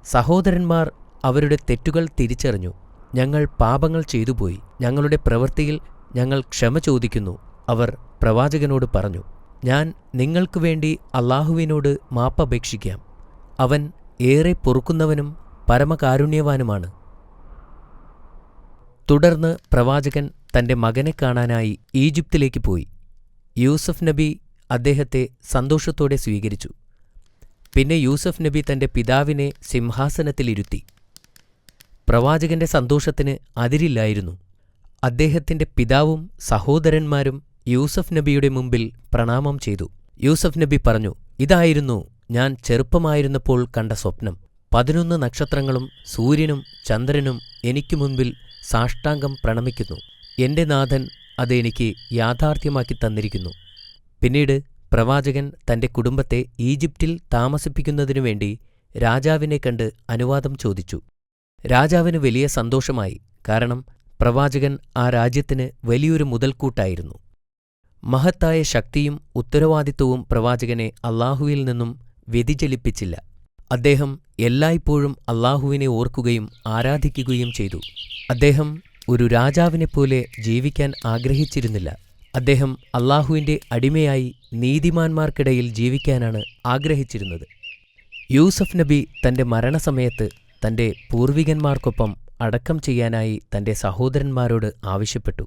സഹോദരന്മാർ അവരുടെ തെറ്റുകൾ തിരിച്ചറിഞ്ഞു. ഞങ്ങൾ പാപങ്ങൾ ചെയ്തുപോയി. ഞങ്ങളുടെ പ്രവൃത്തിയിൽ ഞങ്ങൾ ക്ഷമ ചോദിക്കുന്നു. അവർ പ്രവാചകനോട് പറഞ്ഞു, ഞാൻ നിങ്ങൾക്കു വേണ്ടി അല്ലാഹുവിനോട് മാപ്പപേക്ഷിക്കാം. അവൻ ഏറെ പൊറുക്കുന്നവനും പരമകാരുണ്യവാനുമാണ്. തുടർന്ന് പ്രവാചകൻ തന്റെ മകനെ കാണാനായി ഈജിപ്തിലേക്ക് പോയി. യൂസഫ് നബി അദ്ദേഹത്തെ സന്തോഷത്തോടെ സ്വീകരിച്ചു. പിന്നെ യൂസഫ് നബി തന്റെ പിതാവിനെ സിംഹാസനത്തിലിരുത്തി. പ്രവാചകന്റെ സന്തോഷത്തിന് അതിരില്ലായിരുന്നു. അദ്ദേഹത്തിന്റെ പിതാവും സഹോദരന്മാരും യൂസഫ് നബിയുടെ മുമ്പിൽ പ്രണാമം ചെയ്തു. യൂസഫ് നബി പറഞ്ഞു, ഇതായിരുന്നു ഞാൻ ചെറുപ്പമായിരുന്നപ്പോൾ കണ്ട സ്വപ്നം. 11 നക്ഷത്രങ്ങളും സൂര്യനും ചന്ദ്രനും എനിക്കു മുൻപിൽ സാഷ്ടാംഗം പ്രണമിക്കുന്നു. എന്റെ നാഥൻ അത് എനിക്ക് യാഥാർത്ഥ്യമാക്കി തന്നിരിക്കുന്നു. പിന്നീട് പ്രവാചകൻ തന്റെ കുടുംബത്തെ ഈജിപ്തിൽ താമസിപ്പിക്കുന്നതിനു വേണ്ടി രാജാവിനെ കണ്ട് അനുവാദം ചോദിച്ചു. രാജാവിന് വലിയ സന്തോഷമായി. കാരണം പ്രവാചകൻ ആ രാജ്യത്തിന് വലിയൊരു മുതൽക്കൂട്ടായിരുന്നു. മഹത്തായ ശക്തിയും ഉത്തരവാദിത്വവും പ്രവാചകനെ അല്ലാഹുവിൽ നിന്നും വ്യതിചലിപ്പിച്ചില്ല. അദ്ദേഹം എല്ലായ്പ്പോഴും അല്ലാഹുവിനെ ഓർക്കുകയും ആരാധിക്കുകയും ചെയ്തു. അദ്ദേഹം ഒരു രാജാവിനെപ്പോലെ ജീവിക്കാൻ ആഗ്രഹിച്ചിരുന്നില്ല. അദ്ദേഹം അല്ലാഹുവിന്റെ അടിമയായി നീതിമാന്മാർക്കിടയിൽ ജീവിക്കാനാണ് ആഗ്രഹിച്ചിരുന്നത്. യൂസഫ് നബി തന്റെ മരണസമയത്ത് തന്റെ പൂർവികന്മാർക്കൊപ്പം അടക്കം ചെയ്യാനായി തന്റെ സഹോദരന്മാരോട് ആവശ്യപ്പെട്ടു.